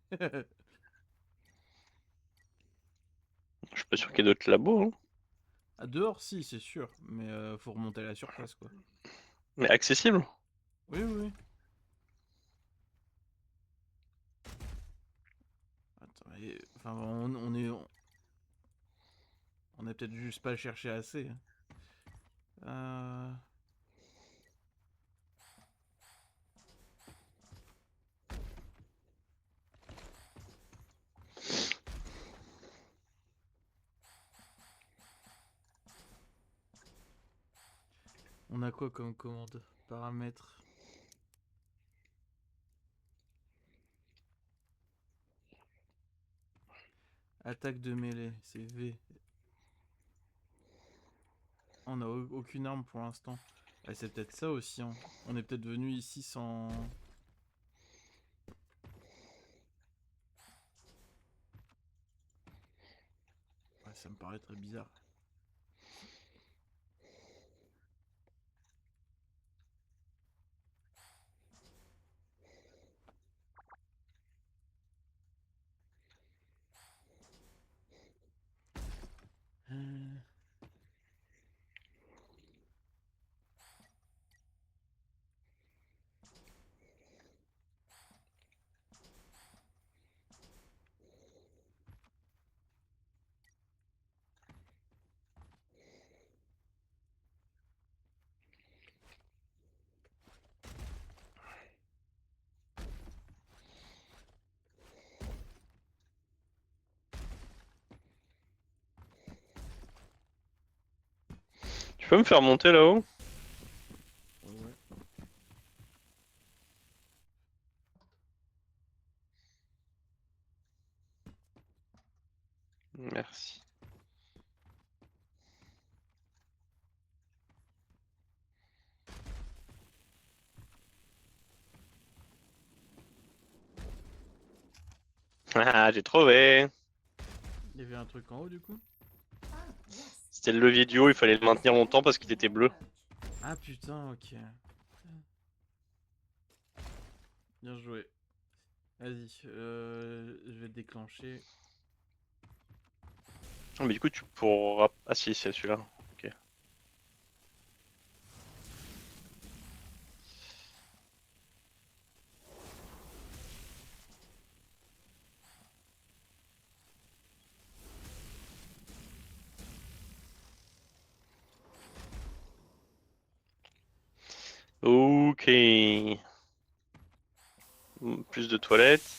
Je suis pas sûr qu'il y ait d'autres labos. Hein. À dehors, si, c'est sûr, mais faut remonter à la surface, quoi. Mais accessible? Oui, oui, oui. Enfin, on a peut-être juste pas cherché assez. Euh... On a quoi comme commande? Paramètres. Attaque de mêlée, c'est V. On a aucune arme pour l'instant. Ouais, c'est peut-être ça aussi. Hein. On est peut-être venu ici sans. Ouais, ça me paraît très bizarre. Euh, Tu peux me faire monter là-haut? Ouais. Merci. Ah, j'ai trouvé. Il y avait un truc en haut du coup. Oh, yes. C'était le levier du haut, il fallait le maintenir longtemps parce qu'il était bleu. Ah putain, ok. Bien joué. Vas-y, je vais déclencher. Ah, mais du coup, tu pourras. Ah, si, c'est celui-là. Ok. Ok. Plus de toilettes.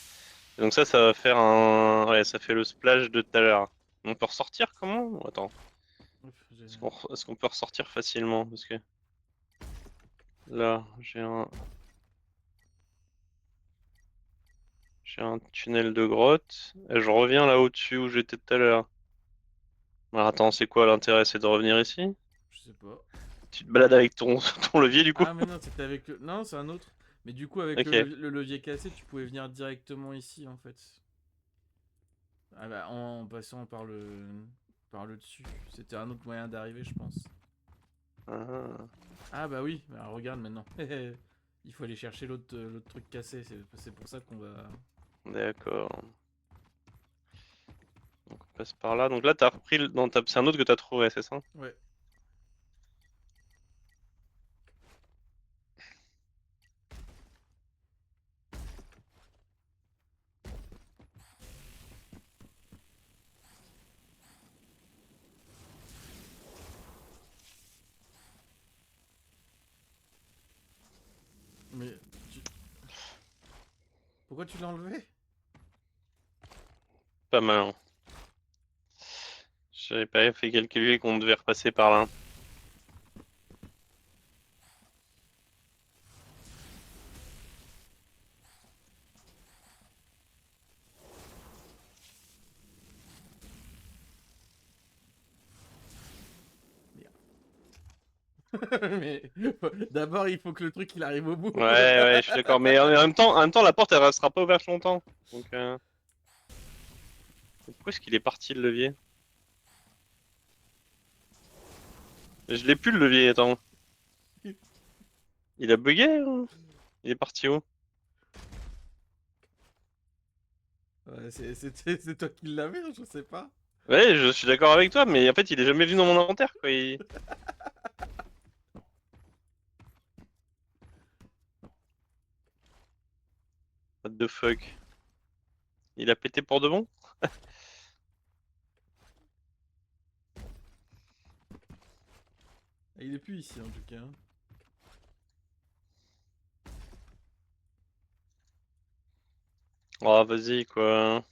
Et donc ça va faire un. Ouais, ça fait le splash de tout à l'heure. On peut ressortir comment? Ou attends. Ouf, Est-ce qu'on peut ressortir facilement? Parce que là, j'ai un tunnel de grotte. Et je reviens là au-dessus où j'étais tout à l'heure. Alors, attends, c'est quoi l'intérêt? C'est de revenir ici? Je sais pas. Tu te balades avec ton, ton levier du coup? Ah mais non, c'était avec le. Non, c'est un autre. Mais du coup, avec Ok. le levier cassé, tu pouvais venir directement ici en fait. Ah bah, en passant par le dessus. C'était un autre moyen d'arriver, je pense. Ah, Ah bah oui, bah, regarde maintenant. Il faut aller chercher l'autre truc cassé. C'est pour ça qu'on va. d'accord. Donc on passe par là. Donc là, t'as repris le. Non, c'est un autre que t'as trouvé, c'est ça? Ouais. Mais tu- pourquoi tu l'as enlevé? Pas mal, hein. J'avais pas fait calculer qu'on devait repasser par là. Mais d'abord, il faut que le truc il arrive au bout. Ouais, ouais, je suis d'accord. Mais en même temps, la porte, elle restera pas ouverte longtemps. Donc, pourquoi est-ce qu'il est parti le levier? Je l'ai plus le levier, attends. Il a bugué ou il est parti où? Ouais, c'est toi qui l'avais, je sais pas. Ouais, je suis d'accord avec toi, mais en fait, il est jamais venu dans mon inventaire, quoi. What the fuck? Il a pété pour de bon? Il est plus ici en tout cas. Hein. Oh, vas-y, quoi.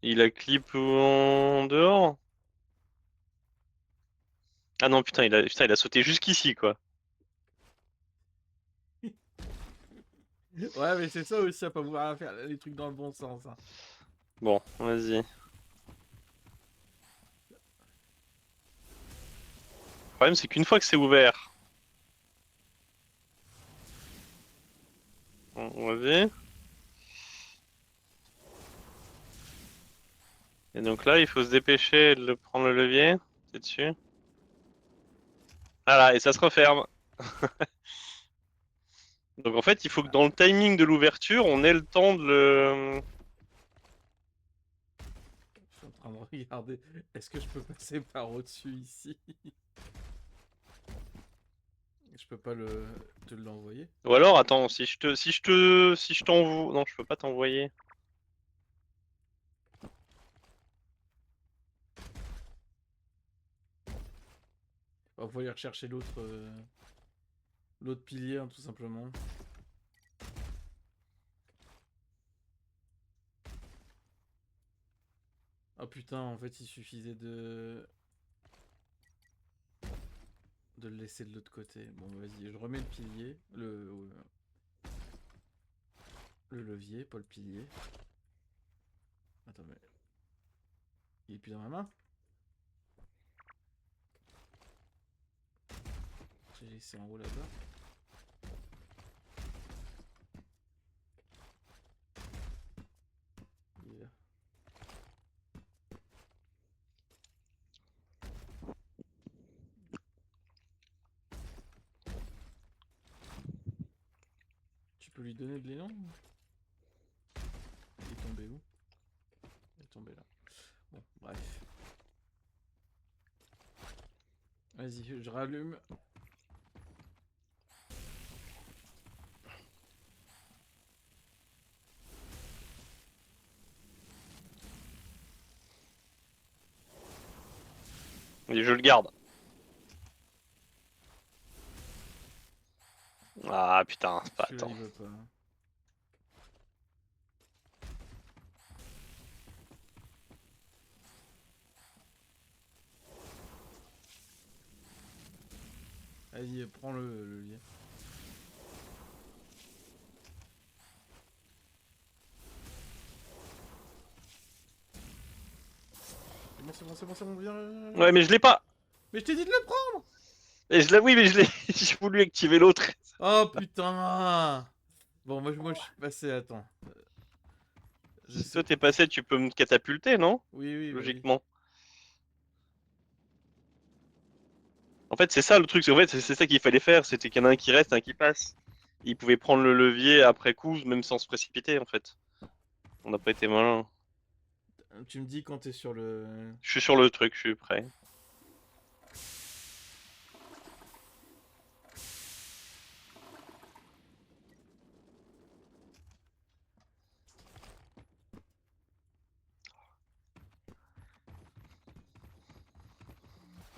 Il a clip en dehors? Ah non, putain, il a sauté jusqu'ici, quoi. Ouais, mais c'est ça aussi à pas vouloir faire les trucs dans le bon sens. Hein. Bon, vas-y. Le problème, c'est qu'une fois que c'est ouvert, vas-y. Et donc là, il faut se dépêcher de prendre le levier. C'est dessus. Voilà, et ça se referme. Donc en fait, il faut que Ah, dans le timing de l'ouverture, on ait le temps de le... je suis en train de regarder. Est-ce que je peux passer par au-dessus ici? Je peux pas te l'envoyer. Ou alors, attends, si je t'envoie... Non, je peux pas t'envoyer. On va aller rechercher l'autre pilier, hein, tout simplement. Ah putain, en fait, il suffisait de le laisser de l'autre côté. Bon, vas-y, je remets le pilier, le levier, pas le pilier. Attends, mais il est plus dans ma main. J'ai laissé en haut là-bas. Il est là. Tu peux lui donner de l'élan? Il est tombé où? Il est tombé là. Bon, bref. Vas-y, je rallume. Et je le garde. Ah putain, c'est pas... Celui-là, Attends. il veut pas. Hein. Vas-y, prends le lien. C'est bon, viens. Ouais, mais je l'ai pas. Mais je t'ai dit de le prendre! Et je l'ai... Oui, mais je l'ai... J'ai voulu activer l'autre. Oh putain! Bon, moi je suis passé, attends. Je Si toi sais. t'es passé, tu peux me catapulter, non? Oui, oui, bah oui. Logiquement. En fait, c'est ça le truc. En fait, c'est ça qu'il fallait faire. C'était qu'il y en a un qui reste, un qui passe. Il pouvait prendre le levier après coup, même sans se précipiter, en fait. On n'a pas été malin. Tu me dis quand t'es sur le. Je suis sur le truc, je suis prêt.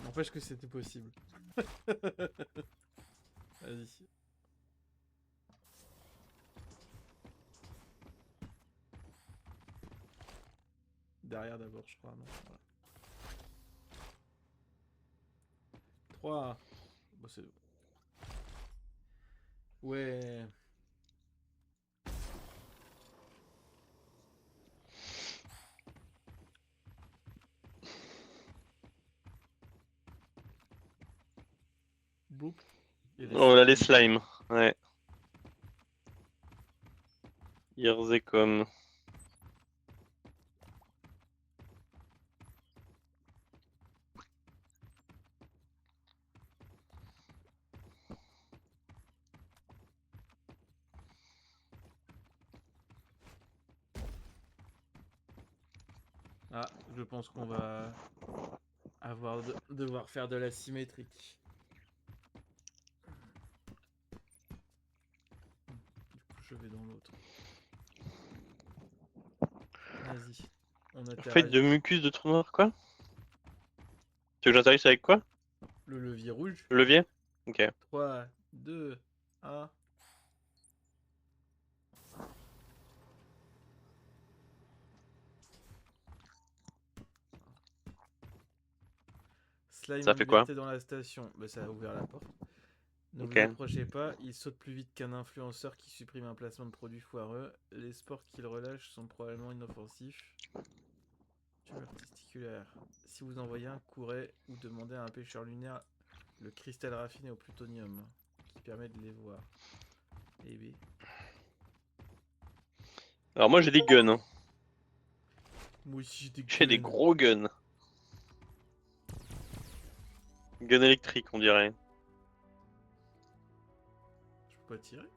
N'empêche que c'était possible. Vas-y. Derrière d'abord, je crois. Non. Voilà. 3. Bon, c'est. Ouais. Boop. Il y a des Oh là, les slimes. slimes. Ouais. Irzecom. Ah, je pense qu'on va devoir faire de la symétrique. Du coup, je vais dans l'autre. Vas-y. On Feuille atterrit. de mucus de trou noir, quoi? Tu veux que j'atterrisse avec quoi? Le levier rouge. Le levier? Ok. 3, 2, 1. Slime Ça en fait quoi? liberté dans la station. Bah, ça a ouvert la porte. Ne vous Ok. approchez pas, il saute plus vite qu'un influenceur qui supprime un placement de produit foireux. Les spores qu'il relâche sont probablement inoffensifs. Tumeur testiculaire. Si vous envoyez un, courez ou demandez à un pêcheur lunaire le cristal raffiné au plutonium qui permet de les voir. Eh bien. Alors moi j'ai des guns, hein. Moi aussi j'ai des J'ai des guns. gros guns. Gun électrique, on dirait. Je peux pas tirer?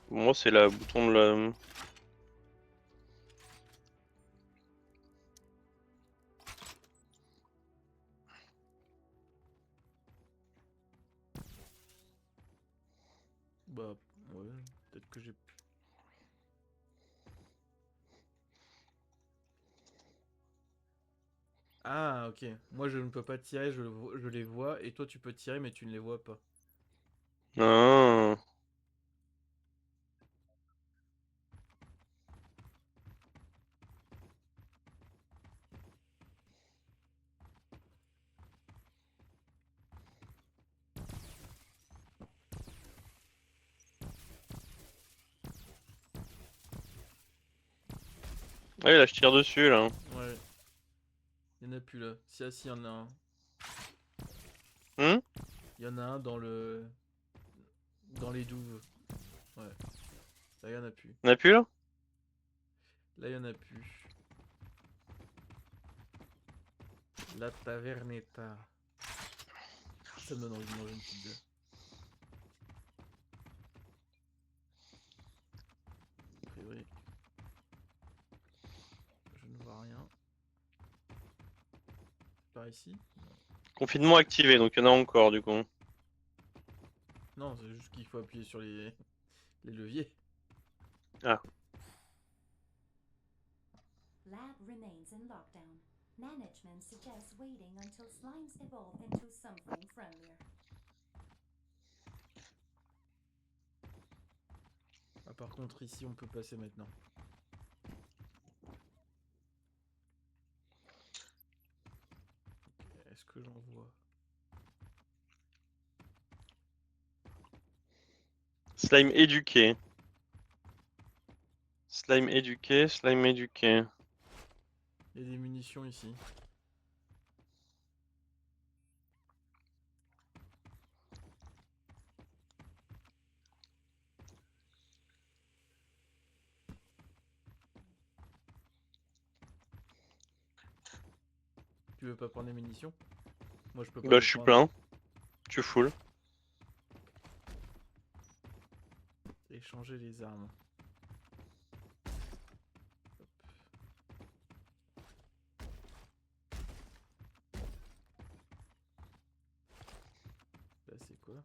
Moi c'est le bouton de la... Bah ouais, peut-être que j'ai... Ah ok, moi je ne peux pas tirer, je les vois, et toi tu peux tirer mais tu ne les vois pas. Ah. Ouais, là je tire dessus là. Ouais, il y en a plus là. Si, ah, si, il y en a un. Hmm. Il y en a un dans le... Dans les douves. Ouais, là il y en a plus. On a plus là? Là il y en a plus. La tavernetta. Ça me donne envie de manger une pizza. A priori, je ne vois rien. Par ici? Non. Confinement activé, donc il y en a encore du coup. Non, c'est juste qu'il faut appuyer sur les leviers. Ah. Lab remains in lockdown. Management suggests waiting until slimes evolve into something friendlier. Ah, par contre, ici, on peut passer maintenant. Ok, est-ce que j'en vois? Slime éduqué. Slime éduqué, slime éduqué. Il y a des munitions ici. Tu veux pas prendre des munitions? Moi, je peux pas Bah les je suis prendre. plein. Tu full. Échanger les armes. Hop. Là, c'est quoi?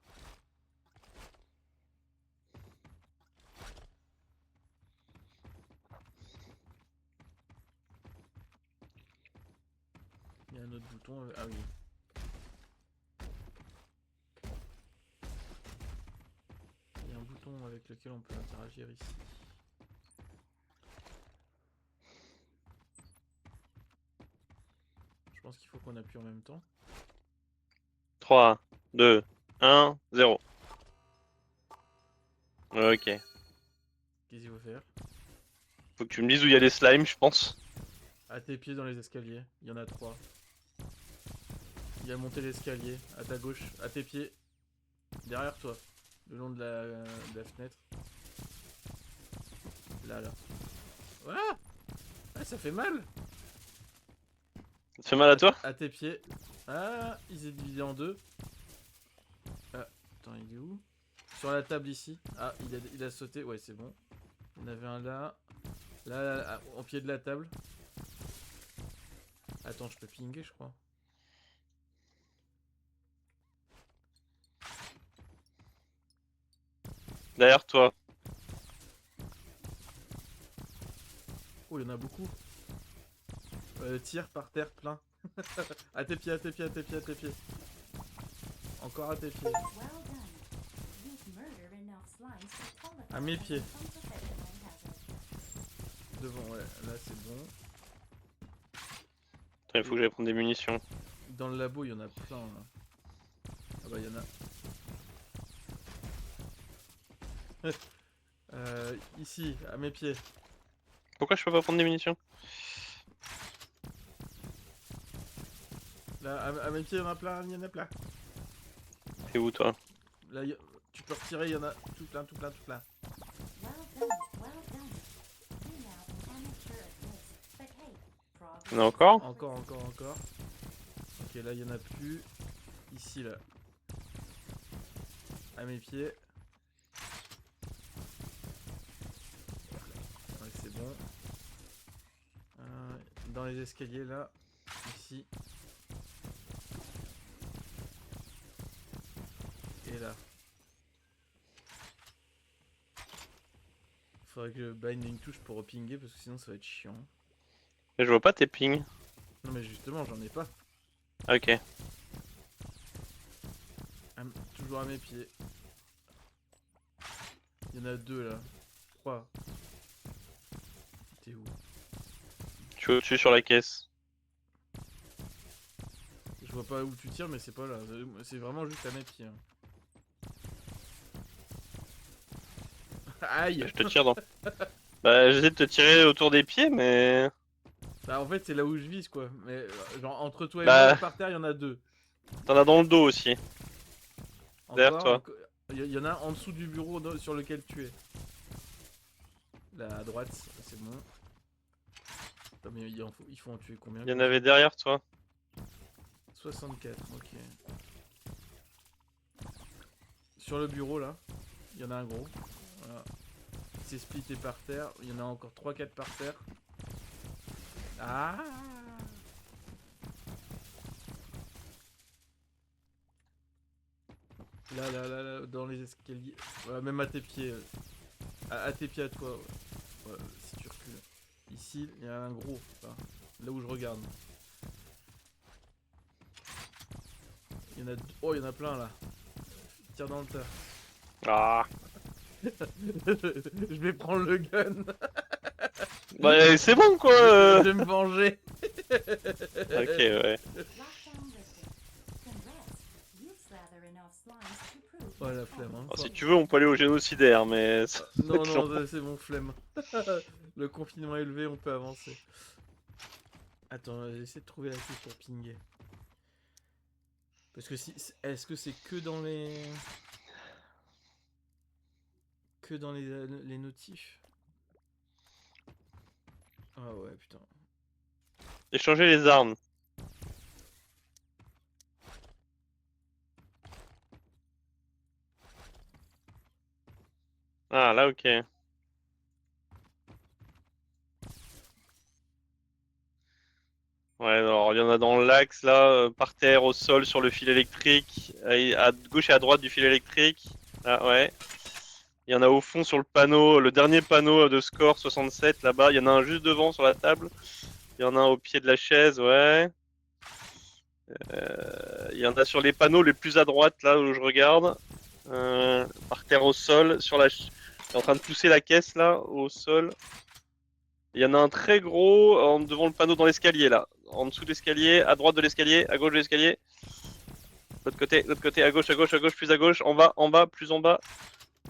Il y a un autre bouton. Ah oui. Il y a un bouton avec lequel on peut interagir ici. Je pense qu'il faut qu'on appuie en même temps. 3, 2, 1, 0. Ok. Qu'est-ce qu'il faut faire? Faut que tu me dises où il y a les slimes, je pense. À tes pieds dans les escaliers. Il y en a 3. Il y a monté l'escalier. À ta gauche. À tes pieds. Derrière toi. Le long de la fenêtre. Là, là. Ah, ah, ça fait mal. Ça te fait mal à toi? À tes pieds. Ah, il s'est divisé en deux. Ah, attends, il est où? Sur la table ici. Ah, il a sauté. Ouais, c'est bon. Il y en avait un là. Là, là, au pied de la table. Attends, je peux pinguer, je crois. Derrière toi. Oh, il y en a beaucoup. Tire par terre, plein. À tes pieds, à tes pieds, à tes pieds, à tes pieds. Encore à tes pieds. Well done. You've murdered enough slimes to qualify À mes as pieds. an unprofessional hazard. Devant, ouais, là c'est bon. Attends, il faut que j'aille prendre des munitions. Dans le labo, il y en a plein là. Ah bah, il y en a. Ici, à mes pieds. Pourquoi je peux pas prendre des munitions? Là, à mes pieds, il y en a plein, il y en a plein. T'es où toi? Là, tu peux retirer, il y en a tout plein, tout plein, tout plein. Well done. Well done. You're now an amateur at this, but hey, progress. Il y en a encore? Encore. Ok, là, il y en a plus. Ici, là. À mes pieds. Ouais, c'est bon. Dans les escaliers, là. Ici. Et là. Faudrait que je bind une touche pour repinguer parce que sinon ça va être chiant. Mais je vois pas tes pings. Non mais justement j'en ai pas. Ah, ok. Toujours à mes pieds. Il y en a deux là. 3. T'es où? Je suis au-dessus sur la caisse. Je vois pas où tu tires mais c'est pas là. C'est vraiment juste à mes pieds. Hein. Aïe! Je te tire dans. Bah, j'essaie de te tirer autour des pieds, mais. Bah en fait c'est là où je vise quoi. Mais genre entre toi et Bah. moi par terre il y en a deux. T'en as dans le dos aussi. Derrière toi. Il y en a un en dessous du bureau sur lequel tu es. Là à droite, c'est bon. Attends, mais il faut en tuer combien? Il y en avait derrière toi. 64, ok. Sur le bureau là, il y en a un gros. Voilà. C'est splitté par terre. Il y en a encore 3-4 par terre. Ah! Là, dans les escaliers. Voilà, même à tes pieds. À tes pieds à toi. Ouais. Voilà, si tu recules. Ici, il y a un gros. Enfin, là où je regarde. Il y en a... Oh, il y en a plein là. Tire dans le tas. Ah. Je vais prendre le gun. Bah, c'est bon quoi. Je vais me venger. Ok, ouais. Lockdown lifted. Congrats. You've slathered enough slimes to prove. Oh la you're flemme. Hein. Alors, si tu veux, on peut aller au génocidaire, mais. ça va Non, être long. non, c'est bon, flemme. Le confinement est élevé, on peut avancer. Attends, j'essaie de trouver la touche pour pinguer. Parce que si... Est-ce que c'est que dans les... Que dans les notifs? Ah ouais, putain. Échanger les armes. Ah, là, ok. Ouais, alors il y en a dans l'axe là, par terre, au sol, sur le fil électrique, à gauche et à droite du fil électrique. Ah ouais. Il y en a au fond sur le panneau, le dernier panneau de score 67 là-bas. Il y en a un juste devant sur la table. Il y en a un au pied de la chaise, ouais. Il y en a sur les panneaux les plus à droite là où je regarde. Par terre au sol, sur la. Il est en train de pousser la caisse là au sol. Il y en a un très gros devant le panneau dans l'escalier là. En dessous de l'escalier, à droite de l'escalier, à gauche de l'escalier. L'autre côté, à gauche, plus à gauche, en bas, plus en bas.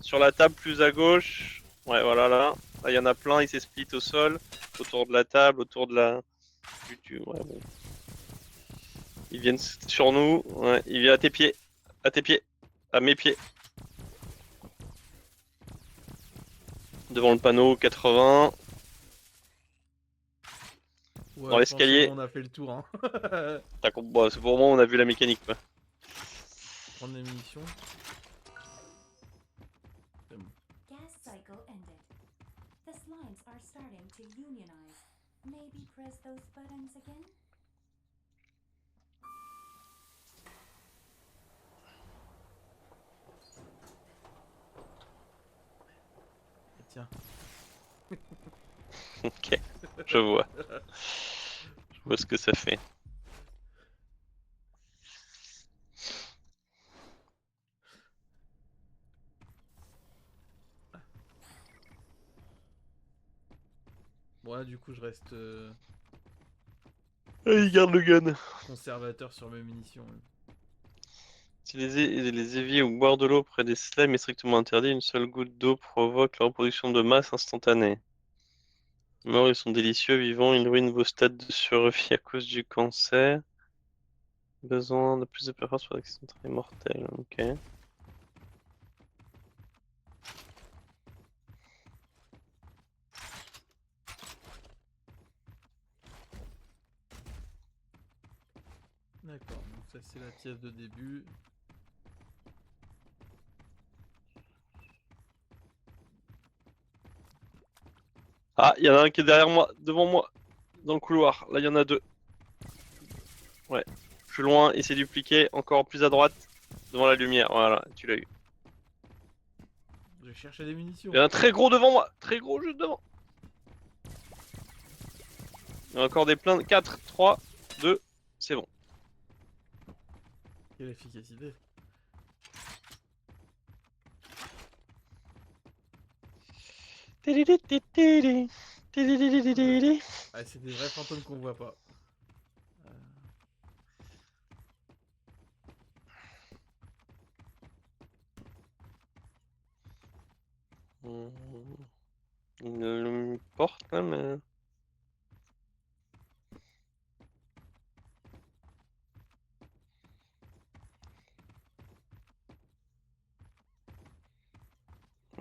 Sur la table, plus à gauche. Ouais, voilà, là. Là, il y en a plein, ils s'esplit au sol. Autour de la table, autour de la. Ouais, bon. Ils viennent sur nous. Ouais, ils viennent à tes pieds. À tes pieds. À mes pieds. Devant le panneau, 80. Ouais, Dans je pense que c'est l'escalier. bon, on a fait le tour. Hein. Bon, c'est pour moi, on a vu la mécanique, quoi. Prendre des munitions. C'est bon. Gas cycle ended. The slimes are starting to unionize. Maybe press those buttons again? Tiens. Ok, je vois. Je vois ce que ça fait. Bon, là, du coup, je reste Allez, garde le gun. conservateur sur mes munitions. Utiliser les éviers ou boire de l'eau près des slimes est strictement interdit. Une seule goutte d'eau provoque la reproduction de masse instantanée. Morts, ils sont délicieux. Vivants, ils ruinent vos stades de survie à cause du cancer. Besoin de plus de performance pour l'accident très mortel. Ok. D'accord, donc ça, c'est la pièce de début. Ah, il y en a un qui est derrière moi, devant moi, dans le couloir. Là, il y en a deux. Ouais. Plus loin, et c'est dupliqué. Encore plus à droite, devant la lumière. Voilà, tu l'as eu. Je cherchais des Il y munitions. a un très gros devant moi. Très gros juste devant. Il y a encore des pleins. 4, 3, 2. C'est bon. Quelle efficacité. Ah, c'est des vrais fantômes qu'on voit pas. Euh, Une porte là, mais.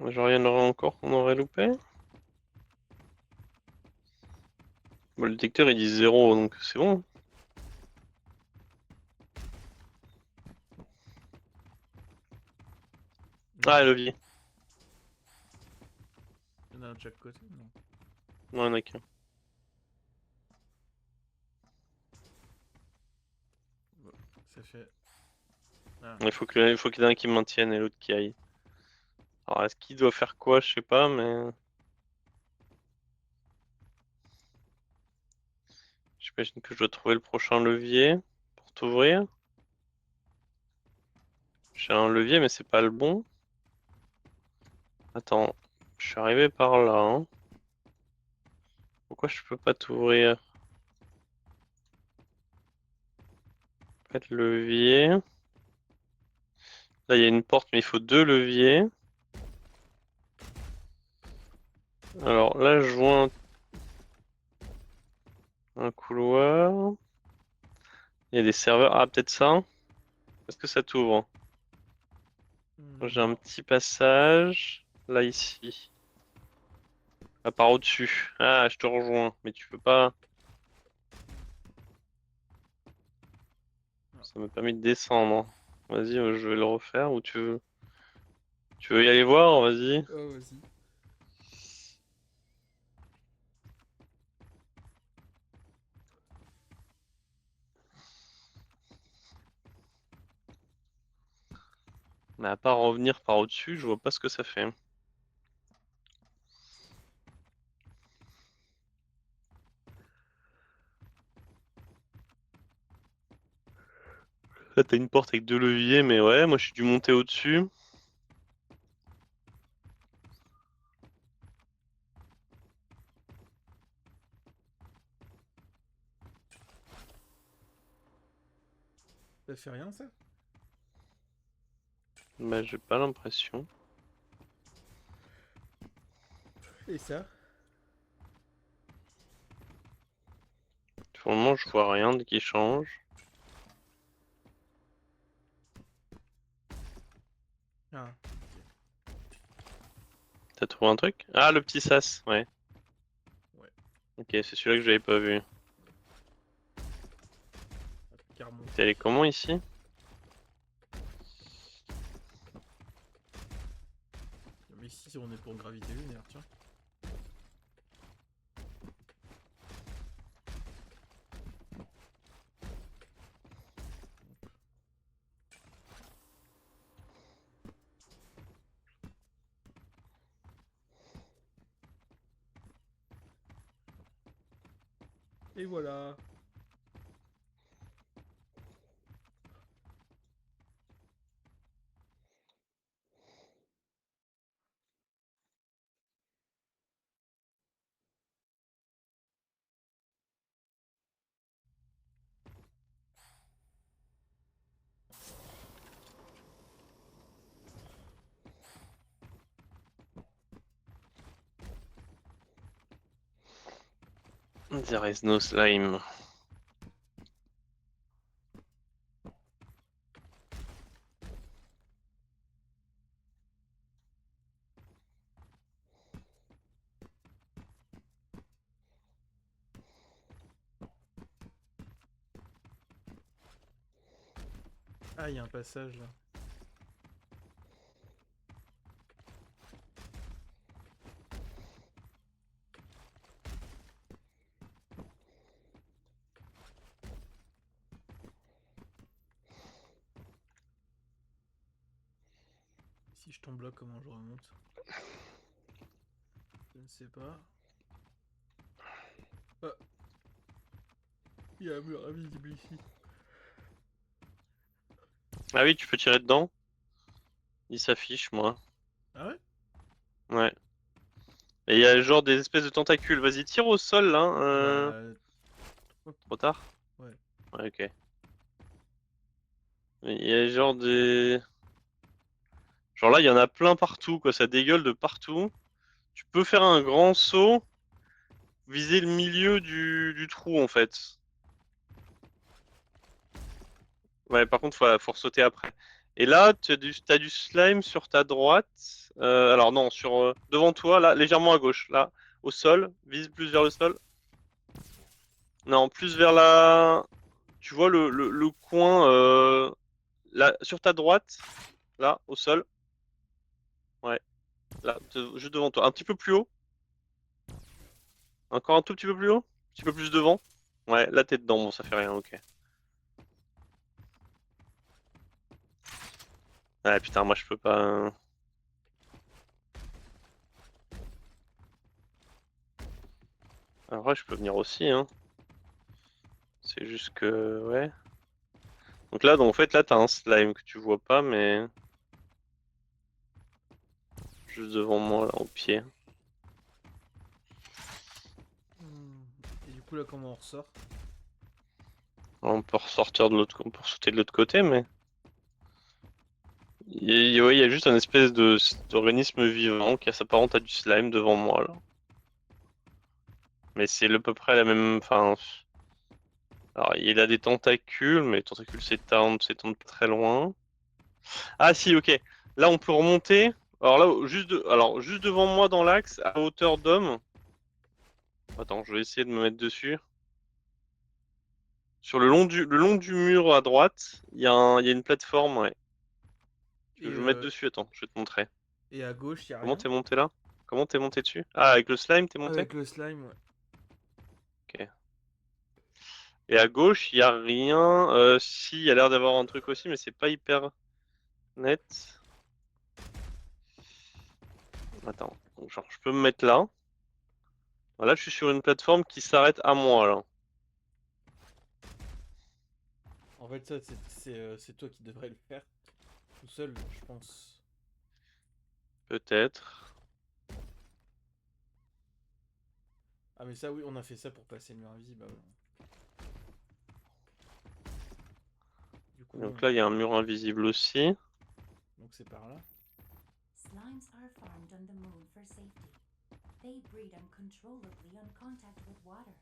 Genre, il y en aurait encore qu'on aurait loupé. Bon, le détecteur il dit 0, donc c'est bon. Ah, non. levier. Il y en a un de chaque côté, non. Non, il y en a qu'un. Bon, ça fait... Ah, Il faut qu'il y en ait un qui maintienne et l'autre qui aille. Alors, est-ce qu'il doit faire quoi? Je sais pas, mais. J'imagine que je dois trouver le prochain levier pour t'ouvrir. J'ai un levier, mais c'est pas le bon. Attends, je suis arrivé par là, hein. Pourquoi je peux pas t'ouvrir? En fait, levier. Là, il y a une porte, mais il faut deux leviers. Alors là, je vois un couloir. Il y a des serveurs. Ah, peut-être ça? Est-ce que ça t'ouvre? J'ai un non. petit passage. Là, ici. À part au-dessus. Ah, je te rejoins. Mais tu peux pas. Ah. Ça m'a permis de descendre. Vas-y, je vais le refaire. Ou tu veux y aller voir? Vas-y. Oh, vas-y. Mais à part revenir par au-dessus, je vois pas ce que ça fait. Là, t'as une porte avec deux leviers, mais ouais, moi je suis dû monter au-dessus. Ça fait rien, ça? Bah, j'ai pas l'impression. Et ça? Pour le moment, je vois rien de qui change. Ah, T'as trouvé un truc? Ah, le petit sas, ouais. ouais. Ok, c'est celui-là que j'avais pas vu. Ah, qu'à T'es remonter. allé comment ici? Mais ici, on est pour gravité lunaire, tiens. Et voilà. There is no slime. Ah, il y a un passage là. Si je tombe là, comment je remonte? Je ne sais pas. Ah, il y a un mur invisible ici. Ah oui, tu peux tirer dedans. Il s'affiche, moi. Ah ouais? Ouais. Et il y a genre des espèces de tentacules. Vas-y, tire au sol là. Bah. Trop tard? Ouais. Ouais, ok. Il y a genre des... Genre là, il y en a plein partout, quoi. Ça dégueule de partout. Tu peux faire un grand saut, viser le milieu du trou, en fait. Ouais, par contre, faut sauter après. Et là, t'as du slime sur ta droite. Alors non, devant toi, là, légèrement à gauche. Là, au sol. Vise plus vers le sol. Non, plus vers la... Tu vois le coin... là, sur ta droite. Là, au sol. Ouais, là, juste devant toi. Un petit peu plus haut. Encore un tout petit peu plus haut? Un petit peu plus devant? Ouais, là t'es dedans, bon ça fait rien, ok. Ah putain, moi je peux pas. En vrai, je peux venir aussi, hein. C'est juste que. Ouais. Donc là, en fait, là t'as un slime que tu vois pas, mais. Juste devant moi, là, au pied. Et du coup, là, comment on ressort? On peut ressortir de l'autre, on peut sauter de l'autre côté, mais. Ouais, il y a juste un espèce d'organisme vivant qui s'apparente à du slime devant moi, là. Mais c'est à peu près la même. Enfin. Alors, il a des tentacules, mais les tentacules s'étendent très loin. Ah si, ok. Là, on peut remonter. Alors là, juste devant moi dans l'axe, à hauteur d'homme. Attends, je vais essayer de me mettre dessus. Sur le long du mur à droite, il y a une plateforme, ouais. Je Et, vais me mettre euh, dessus, attends, je vais te montrer. et à gauche, y a Comment rien? t'es monté là? Comment t'es monté dessus? Ah, avec le slime, t'es monté? Avec le slime, ouais. Ok. Et à gauche, il y a rien. Si, il y a l'air d'avoir un truc aussi, mais c'est pas hyper net. Attends, donc, genre, je peux me mettre là. Voilà, je suis sur une plateforme qui s'arrête à moi, là. En fait, ça, c'est toi qui devrais le faire. Tout seul, je pense. Peut-être. Ah, mais ça, oui, on a fait ça pour passer le mur invisible. Ah ouais. Du coup, Donc non. là, il y a un mur invisible aussi. Donc c'est par là. Slimes are farmed on the moon for safety. They breed uncontrollably on contact with water.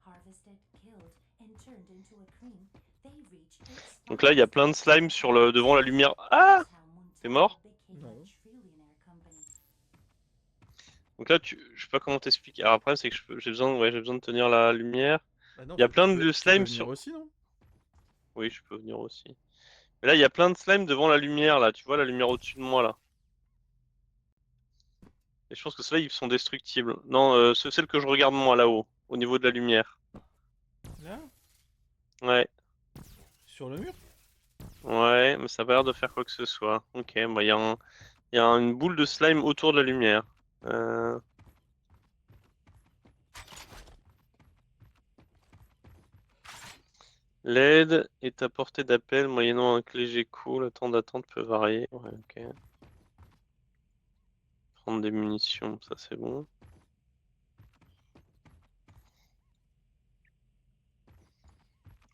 Harvested, killed, and turned into a cream, they reach its Donc là, il y a finest plein de form. slime devant la lumière. Ah! That's how T'es Muntaro mort? became a Non. trillionaire company. Donc là, je sais pas comment t'expliquer. Alors après, c'est que j'ai besoin de tenir la lumière. Bah non, Il y a plein de tu peux slime venir sur... aussi, non? Oui, je peux venir aussi. Mais là, il y a plein de slime devant la lumière, là. Tu vois la lumière au-dessus de moi, là. Et je pense que ceux-là, ils sont destructibles. Non, celles que je regarde moi, là-haut, au niveau de la lumière. Là? Ouais, Sur le mur? ouais, mais ça a pas l'air de faire quoi que ce soit. Ok, bah, il y a une boule de slime autour de la lumière. Euh... L'aide est à portée d'appel moyennant un léger coût. Le temps d'attente peut varier. Ouais, ok. Prendre des munitions, ça c'est bon.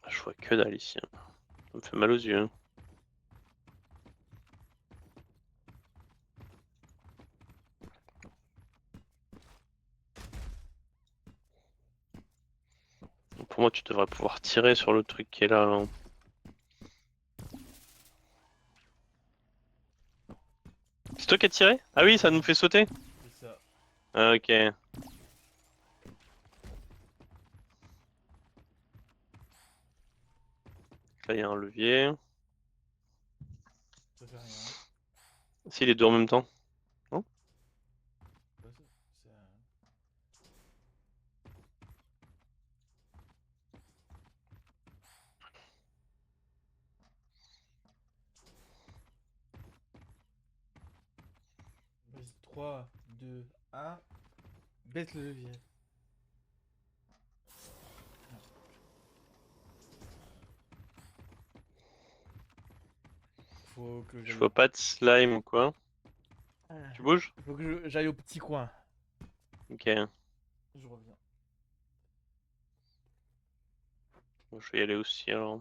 Ah, je vois que dalle ici, hein. Ça me fait mal aux yeux, hein. Pour moi, tu devrais pouvoir tirer sur le truc qui est là, hein. C'est toi qui as tiré? Ah oui, ça nous fait sauter? C'est ça. Ah, ok. Là, il y a un levier. Ça fait rien. Si, les deux en même temps. Non? Bah, c'est Vas-y, 3, 2, 1. Baisse le levier. Faut que Je j'aille vois pas de slime ou quoi. Tu bouges? Faut que j'aille au petit coin. Ok. Je reviens. Bon, je vais y aller aussi alors.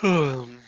Ouais.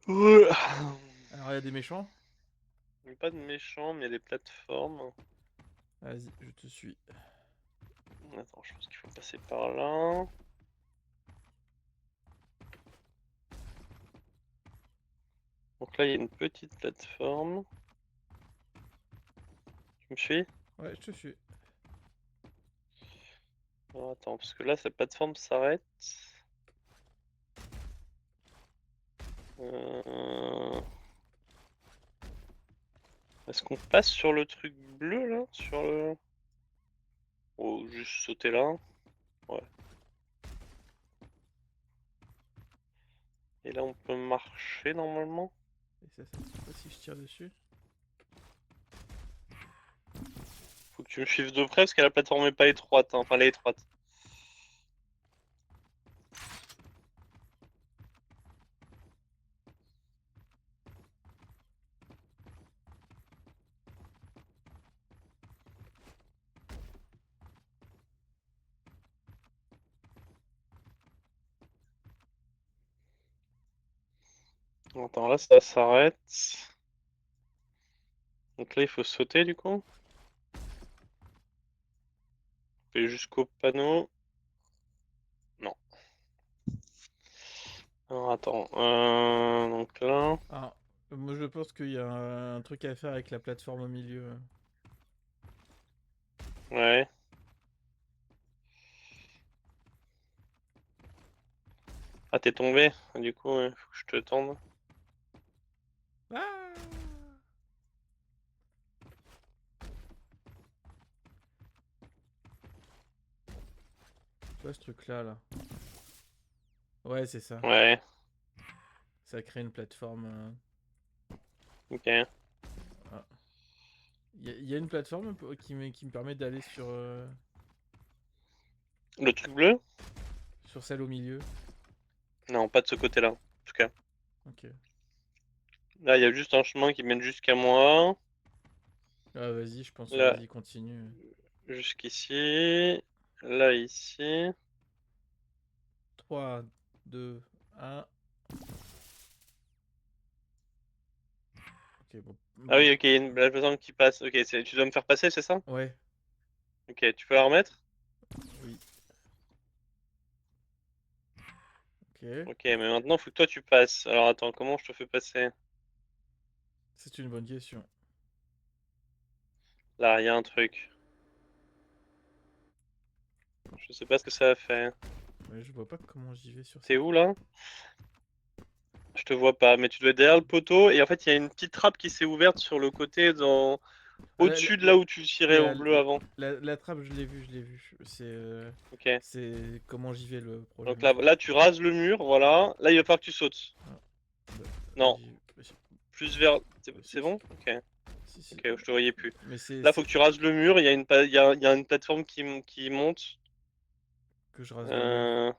Ouais. Alors, il y a des méchants? Il n'y a pas de méchants, mais il y a des plateformes. Vas-y, je te suis. Attends, je pense qu'il faut passer par là. Donc là, il y a une petite plateforme. Tu me suis? Ouais, je te suis. Alors, attends, parce que là, cette plateforme s'arrête. Euh, Est-ce qu'on passe sur le truc bleu, là? Sur le... Oh, juste sauter là. Ouais. Et là, on peut marcher, normalement. Et ça marche pas si je tire dessus? Faut que tu me suives de près, parce que la plateforme est pas étroite, hein. Enfin, elle est étroite. Attends, là, ça s'arrête. Donc là, il faut sauter, du coup. Et jusqu'au panneau. Non. Alors, attends. Donc là... Ah, moi je pense qu'il y a un truc à faire avec la plateforme au milieu. Ouais. Ah, t'es tombé. Du coup, faut que je te tende. Ah! Tu vois ce truc-là, là? Ouais, c'est ça. Ouais. Ça crée une plateforme. Ok. Ah. Il y a une plateforme qui me permet d'aller Le truc bleu? sur celle au milieu. Non, pas de ce côté-là. En tout cas. Ok. Là, il y a juste un chemin qui mène jusqu'à moi. Ah, vas-y, je pense, Là, vas-y, continue. jusqu'ici. Là, ici. 3, 2, 1. Ok, bon. Ah oui, ok, il y a une la plateforme qui passe. Ok, tu dois me faire passer, c'est ça? Ouais, Ok, tu peux la remettre? oui. Ok. Ok, mais maintenant, faut que toi tu passes. Alors attends, comment je te fais passer? C'est une bonne question. Là, il y a un truc. Je sais pas ce que ça a fait. Mais je vois pas comment j'y vais sur T'es cette. où là? Je te vois pas, mais tu dois être derrière le poteau. Et en fait, il y a une petite trappe qui s'est ouverte sur le côté, Ah, au-dessus de là où tu tirais au bleu avant. la trappe, je l'ai vue, je l'ai vue. Ok. C'est comment j'y vais le Donc problème en là, fait. là, tu rases le mur, voilà. Là, il va falloir que tu sautes. Ah, bah, Non, plus vers. C'est si, bon? Ok. si. Ok, je te voyais plus. Mais Là, faut que tu rases le mur. Il y a il y a une plateforme qui monte. que je rase le mur. Euh,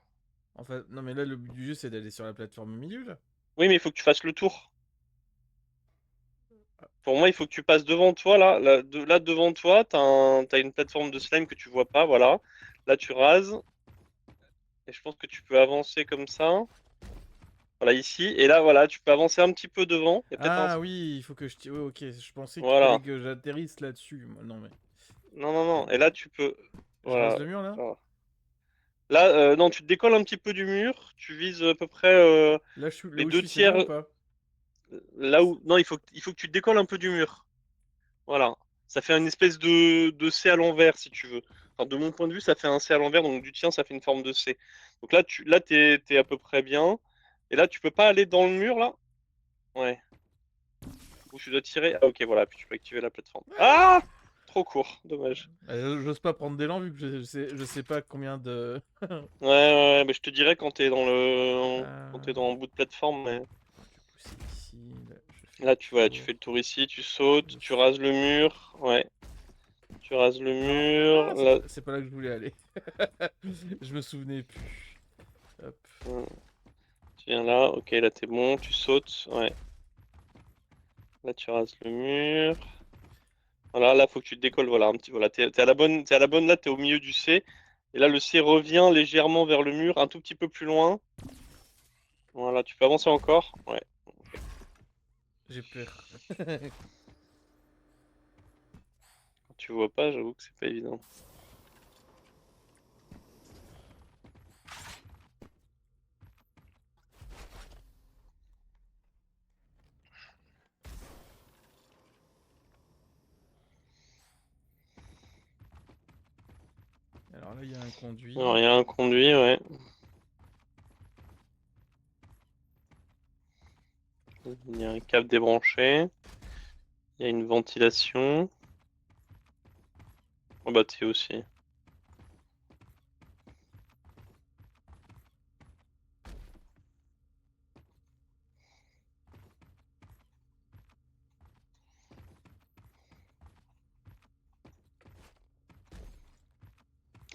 En fait, non, mais là, le but du jeu, c'est d'aller sur la plateforme au milieu, là. Oui, mais il faut que tu fasses le tour. Ah, Pour moi, il faut que tu passes devant toi, là. Là, devant toi, t'as une plateforme de slime que tu vois pas, voilà. Là, tu rases. Et je pense que tu peux avancer comme ça. Voilà, ici. Et là, voilà, tu peux avancer un petit peu devant. Il y a peut-être un. ah oui, il faut que je. Ouais, ok, je pensais qu'il fallait Voilà. que j'atterrisse là-dessus. Moi. Non, mais. Non, non, non. Et là, tu peux. Je rase Voilà. le mur, là? Voilà. Là, non, tu te décolles un petit peu du mur. Tu vises à peu près Là, les où je deux suis, c'est bon ou tiers. pas? Là où. Non, il faut que tu te décolles un peu du mur. Voilà. Ça fait une espèce de C à l'envers, si tu veux. Enfin, de mon point de vue, ça fait un C à l'envers, donc du tien, ça fait une forme de C. Donc là, t'es à peu près bien. Et là, tu peux pas aller dans le mur, là? Ouais. Ou tu dois tirer. Ah, ok, voilà, puis tu peux activer la plateforme. Ah! Trop court, dommage. J'ose pas prendre d'élan vu que je sais pas combien de. Ouais, ouais, ouais, mais je te dirais quand t'es dans le. Quand t'es Euh, dans le bout de plateforme, mais. Du coup, c'est ici. Là, je fais le Là, voilà, tu tour. fais le tour ici, tu sautes, Je tu rases le mur. Ouais. Tu rases le Non, mur. ah, Là. c'est pas là que je voulais aller. Je me souvenais plus. Hop. Tu viens là, ok, là t'es bon, tu sautes. Ouais. Là, tu rases le mur. Voilà, là, faut que tu te décolles. Voilà, un petit. Voilà, t'es à la bonne là, t'es au milieu du C. Et là, le C revient légèrement vers le mur, un tout petit peu plus loin. Voilà, tu peux avancer encore. Ouais. J'ai peur. Quand tu vois pas, j'avoue que c'est pas évident. Alors là, il y a un Alors, conduit. il y a un conduit, ouais. Il y a un câble débranché. Il y a une ventilation. Oh bah, t'es aussi.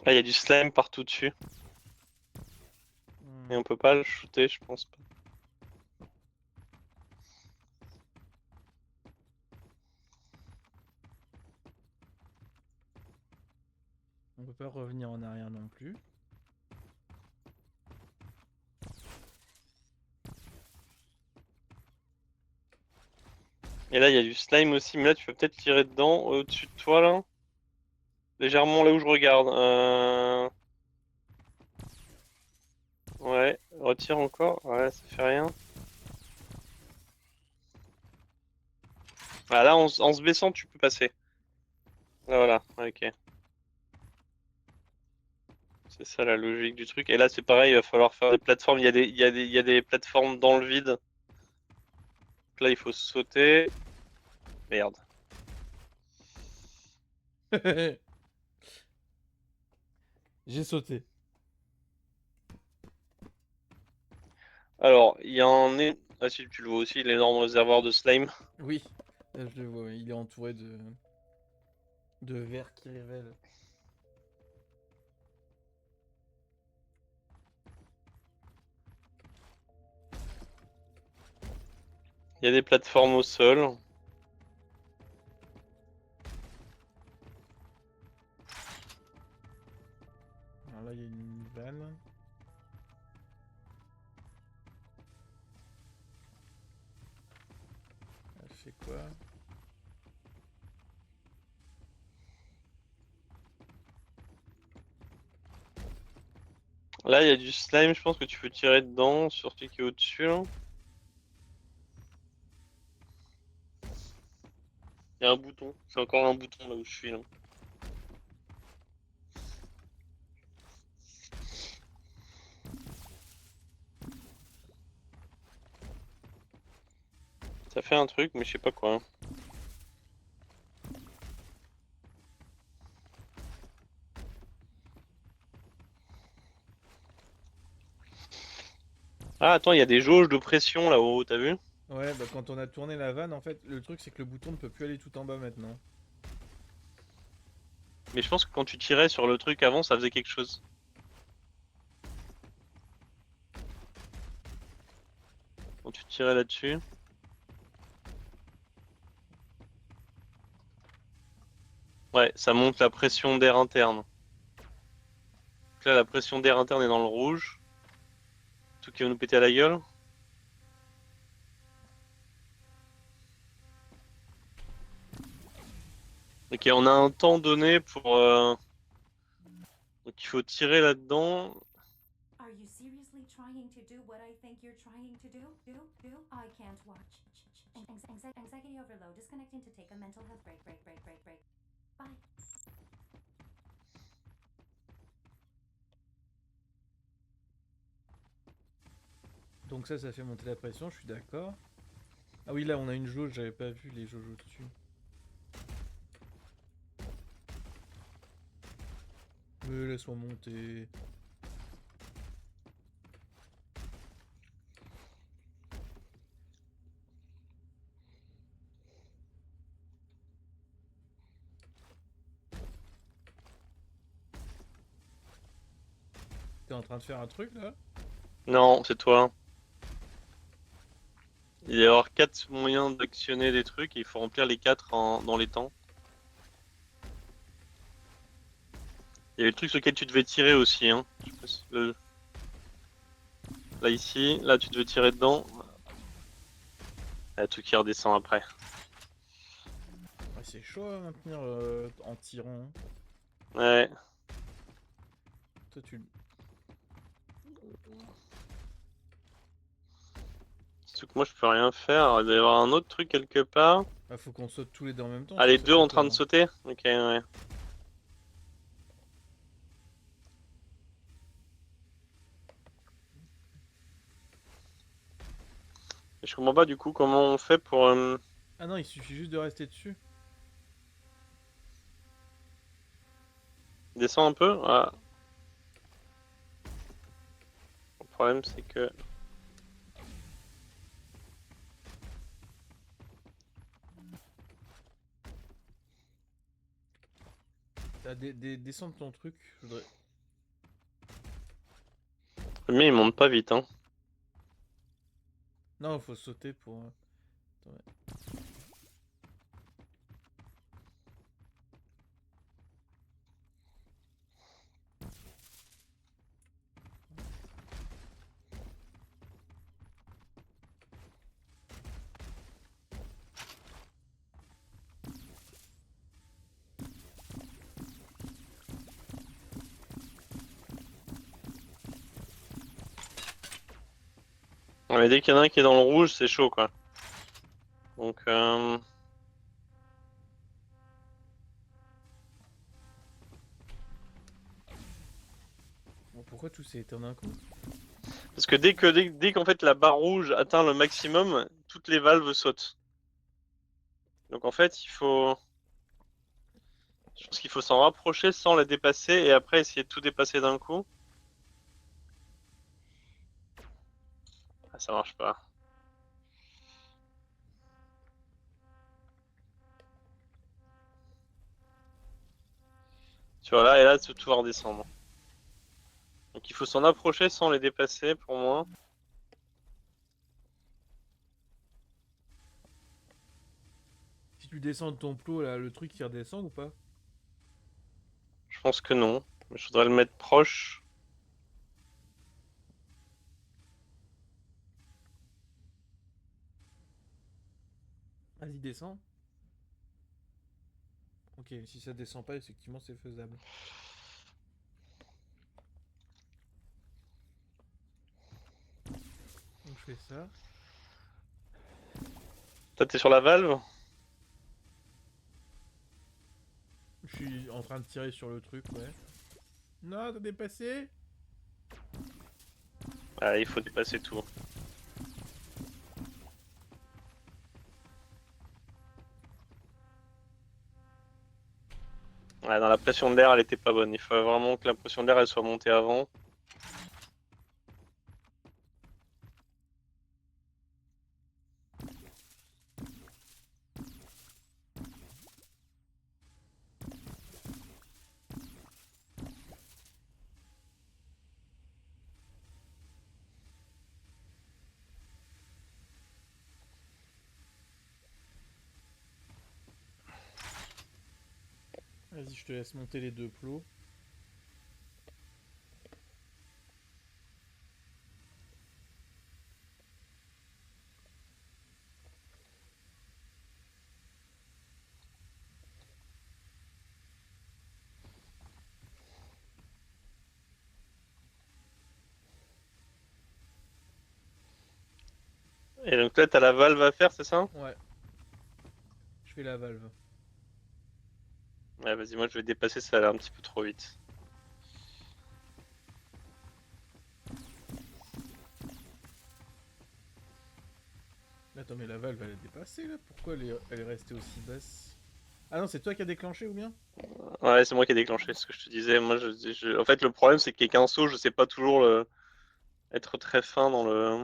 Là, il y a du slime partout dessus. Et Hmm. on peut pas le shooter, je pense pas. On peut pas revenir en arrière non plus. Et là, il y a du slime aussi, mais là, tu peux peut-être tirer dedans, au-dessus de toi, là. Légèrement là où je regarde. Ouais, retire encore. Ouais, ça fait rien. Ah, là, en se baissant, tu peux passer. Là, voilà. Ouais, ok. C'est ça la logique du truc. Et là, c'est pareil, il va falloir faire des plateformes. Il y a des plateformes dans le vide. Donc là, il faut sauter. Merde. J'ai sauté. Alors, il y a Ah si, tu le vois aussi, l'énorme réservoir de slime. Oui, là, je le vois. Il est entouré de verre qui révèle. Il y a des plateformes au sol. Alors là, il y a une vanne. quoi. Là, il y a du slime, je pense que tu peux tirer dedans, sur celui qui est au-dessus, là. Il y a un bouton. C'est encore un bouton là où je suis, là. Ça fait un truc, mais je sais pas quoi. Ah, attends, il y a des jauges de pression là-haut, t'as vu? Ouais, bah quand on a tourné la vanne, en fait, le truc c'est que le bouton ne peut plus aller tout en bas maintenant. Mais je pense que quand tu tirais sur le truc avant, ça faisait quelque chose. Quand tu tirais là-dessus. Ouais, ça monte la pression d'air interne. Donc là, la pression d'air interne est dans le rouge. Tout qui va nous péter à la gueule. Ok, on a un temps donné pour... Donc il faut tirer là-dedans. Are you seriously trying to do what I think you're trying to do? I can't watch. Anxiety overload. Disconnecting to take a mental health break. Bye. Donc ça fait monter la pression, je suis d'accord. Ah oui, là on a une jauge, j'avais pas vu les jauges au-dessus. Mais laisse-moi monter. T'es en train de faire un truc là? Non, c'est toi. Il va y avoir 4 moyens d'actionner des trucs et il faut remplir les 4 dans les temps. Il y avait le truc sur lequel tu devais tirer aussi, hein. Je sais pas si là ici, là tu devais tirer dedans. Il y a tout qui redescend après. Ouais, c'est chaud à maintenir en tirant. Ouais. Toi tu... Surtout que moi je peux rien faire. Il doit y avoir un autre truc quelque part. Ah, faut qu'on saute tous les deux en même temps, Ah, sinon les ça deux fait en train de peur, hein. sauter? Ok, ouais. Je comprends pas du coup comment on fait pour... Ah non, il suffit juste de rester dessus. descendre un peu? Ah. Le problème c'est que... T'as descendre ton truc, je voudrais... Le mien il monte pas vite, hein. Non, faut sauter pour... Attends, ouais. Ouais, mais dès qu'il y en a un qui est dans le rouge, c'est chaud quoi. Donc... Bon, pourquoi tout s'est éteint d'un coup? Parce que dès qu'en fait la barre rouge atteint le maximum, toutes les valves sautent. Donc en fait, je pense qu'il faut s'en rapprocher sans la dépasser et après essayer de tout dépasser d'un coup. Ah, ça marche pas. Tu vois là, et là, tu vas tout redescendre. Donc il faut s'en approcher sans les dépasser pour moi. Si tu descends de ton plot, là, le truc il redescend ou pas? Je pense que non. Mais je voudrais le mettre proche. Ah, Vas-y, descends. Ok, si ça descend pas, effectivement, c'est faisable. Donc je fais ça. Toi, t'es sur la valve? Je suis en train de tirer sur le truc, ouais. Non, t'as dépassé. Ah, il faut dépasser tout. Ouais, dans la pression de l'air, elle était pas bonne. Il faut vraiment que la pression de l'air, elle soit montée avant. Vas-y, je te laisse monter les deux plots. Et donc là, t'as la valve à faire, c'est ça? Ouais. Je fais la valve. Ouais, vas-y, moi je vais dépasser, ça a l'air un petit peu trop vite. Attends, mais la valve, elle est dépassée, là. Pourquoi elle est restée aussi basse? Ah non, c'est toi qui as déclenché, ou bien? Ouais, c'est moi qui ai déclenché ce que je te disais. Moi, en fait, le problème, c'est qu'avec un saut, je sais pas toujours être très fin dans le.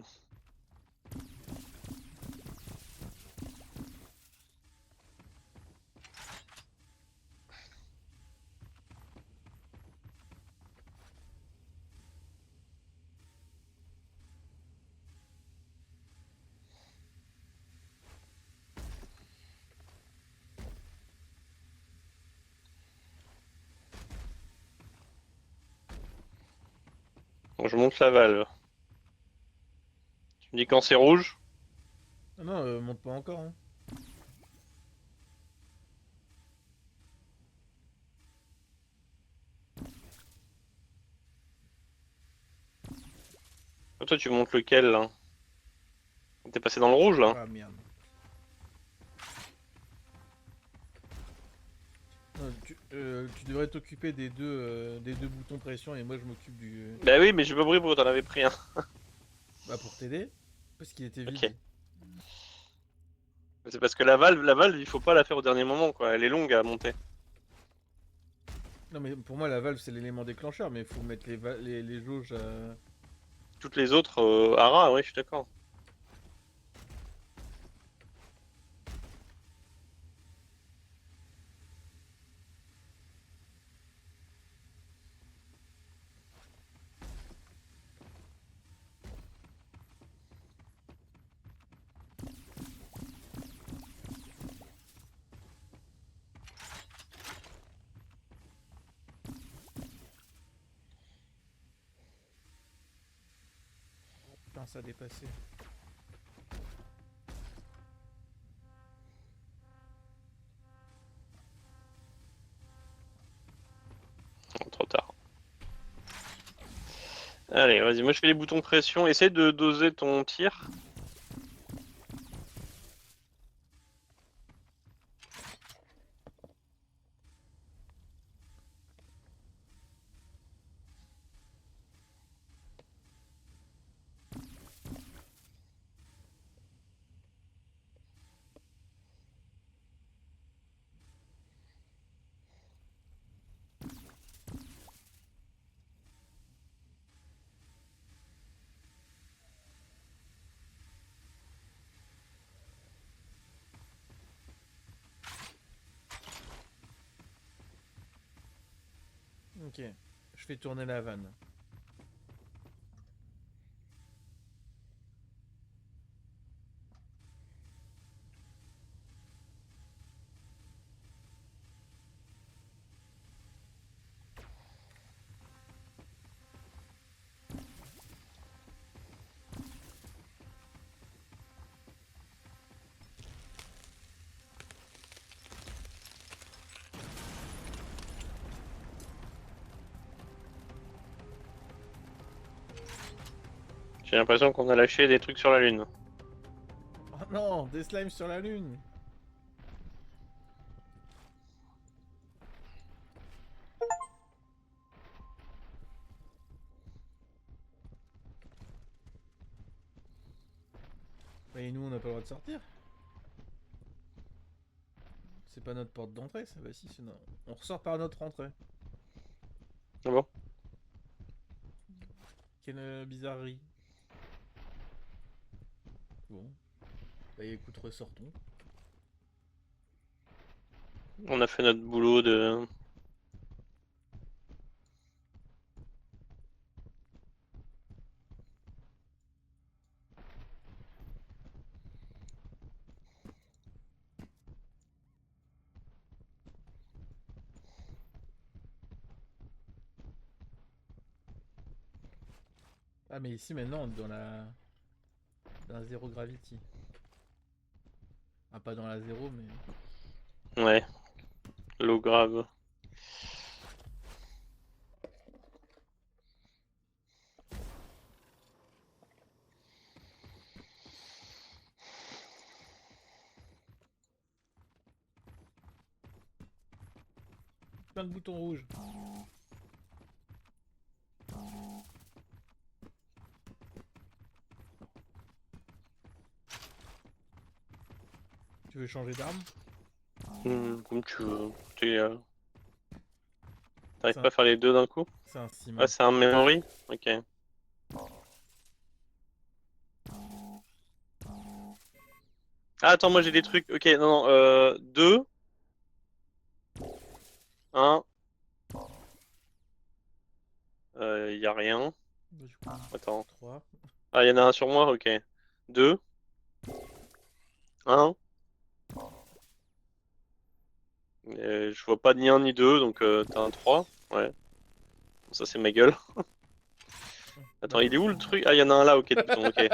Bon, je monte la valve. Tu me dis quand c'est rouge? Ah non, monte pas encore, hein. Toi, tu montes lequel là? T'es passé dans le rouge là? Ah merde. Non, tu devrais t'occuper des deux boutons pression et moi je m'occupe du. Bah oui, mais j'ai pas compris pourquoi t'en avais pris un. Bah pour t'aider. Parce qu'il était Ok. vide. C'est parce que la valve, il faut pas la faire au dernier moment quoi. Elle est longue à monter. Non mais pour moi la valve c'est l'élément déclencheur, mais il faut mettre les jauges à. Toutes les autres, Ara, ouais, je suis d'accord. Putain, ça a dépassé. Trop tard. Allez, vas-y, moi je fais les boutons pression. Essaye de doser ton tir. Ok. Je fais tourner la vanne. J'ai l'impression qu'on a lâché des trucs sur la lune. Oh non, des slimes sur la lune. Mais nous, on n'a pas le droit de sortir. C'est pas notre porte d'entrée, ça. Bah si, sinon... On ressort par notre entrée. Ah bon? Quelle bizarrerie. Bon. Bah écoute, ressortons. On a fait notre boulot de... Ah mais ici maintenant, on est dans la... Dans la zéro gravity. Ah pas dans la zéro, mais... Ouais. L'eau grave. Plein de boutons rouges. Tu veux changer d'arme? Comme tu veux. T'arrives C'est pas un... à faire les deux d'un coup? C'est un Ah, ciment. c'est un memory? Ok. Ah, attends, moi j'ai des trucs. Ok, non, non. 2, 1. Y a rien. Bah, du coup, Attends. 3. Ah, y en a un sur moi? Ok. 2, 1. Je vois pas ni un ni deux, donc t'as un 3. Ouais. Bon, ça, c'est ma gueule. Attends, il est où le truc? Ah, y en a un là, ok, de bouton, ok.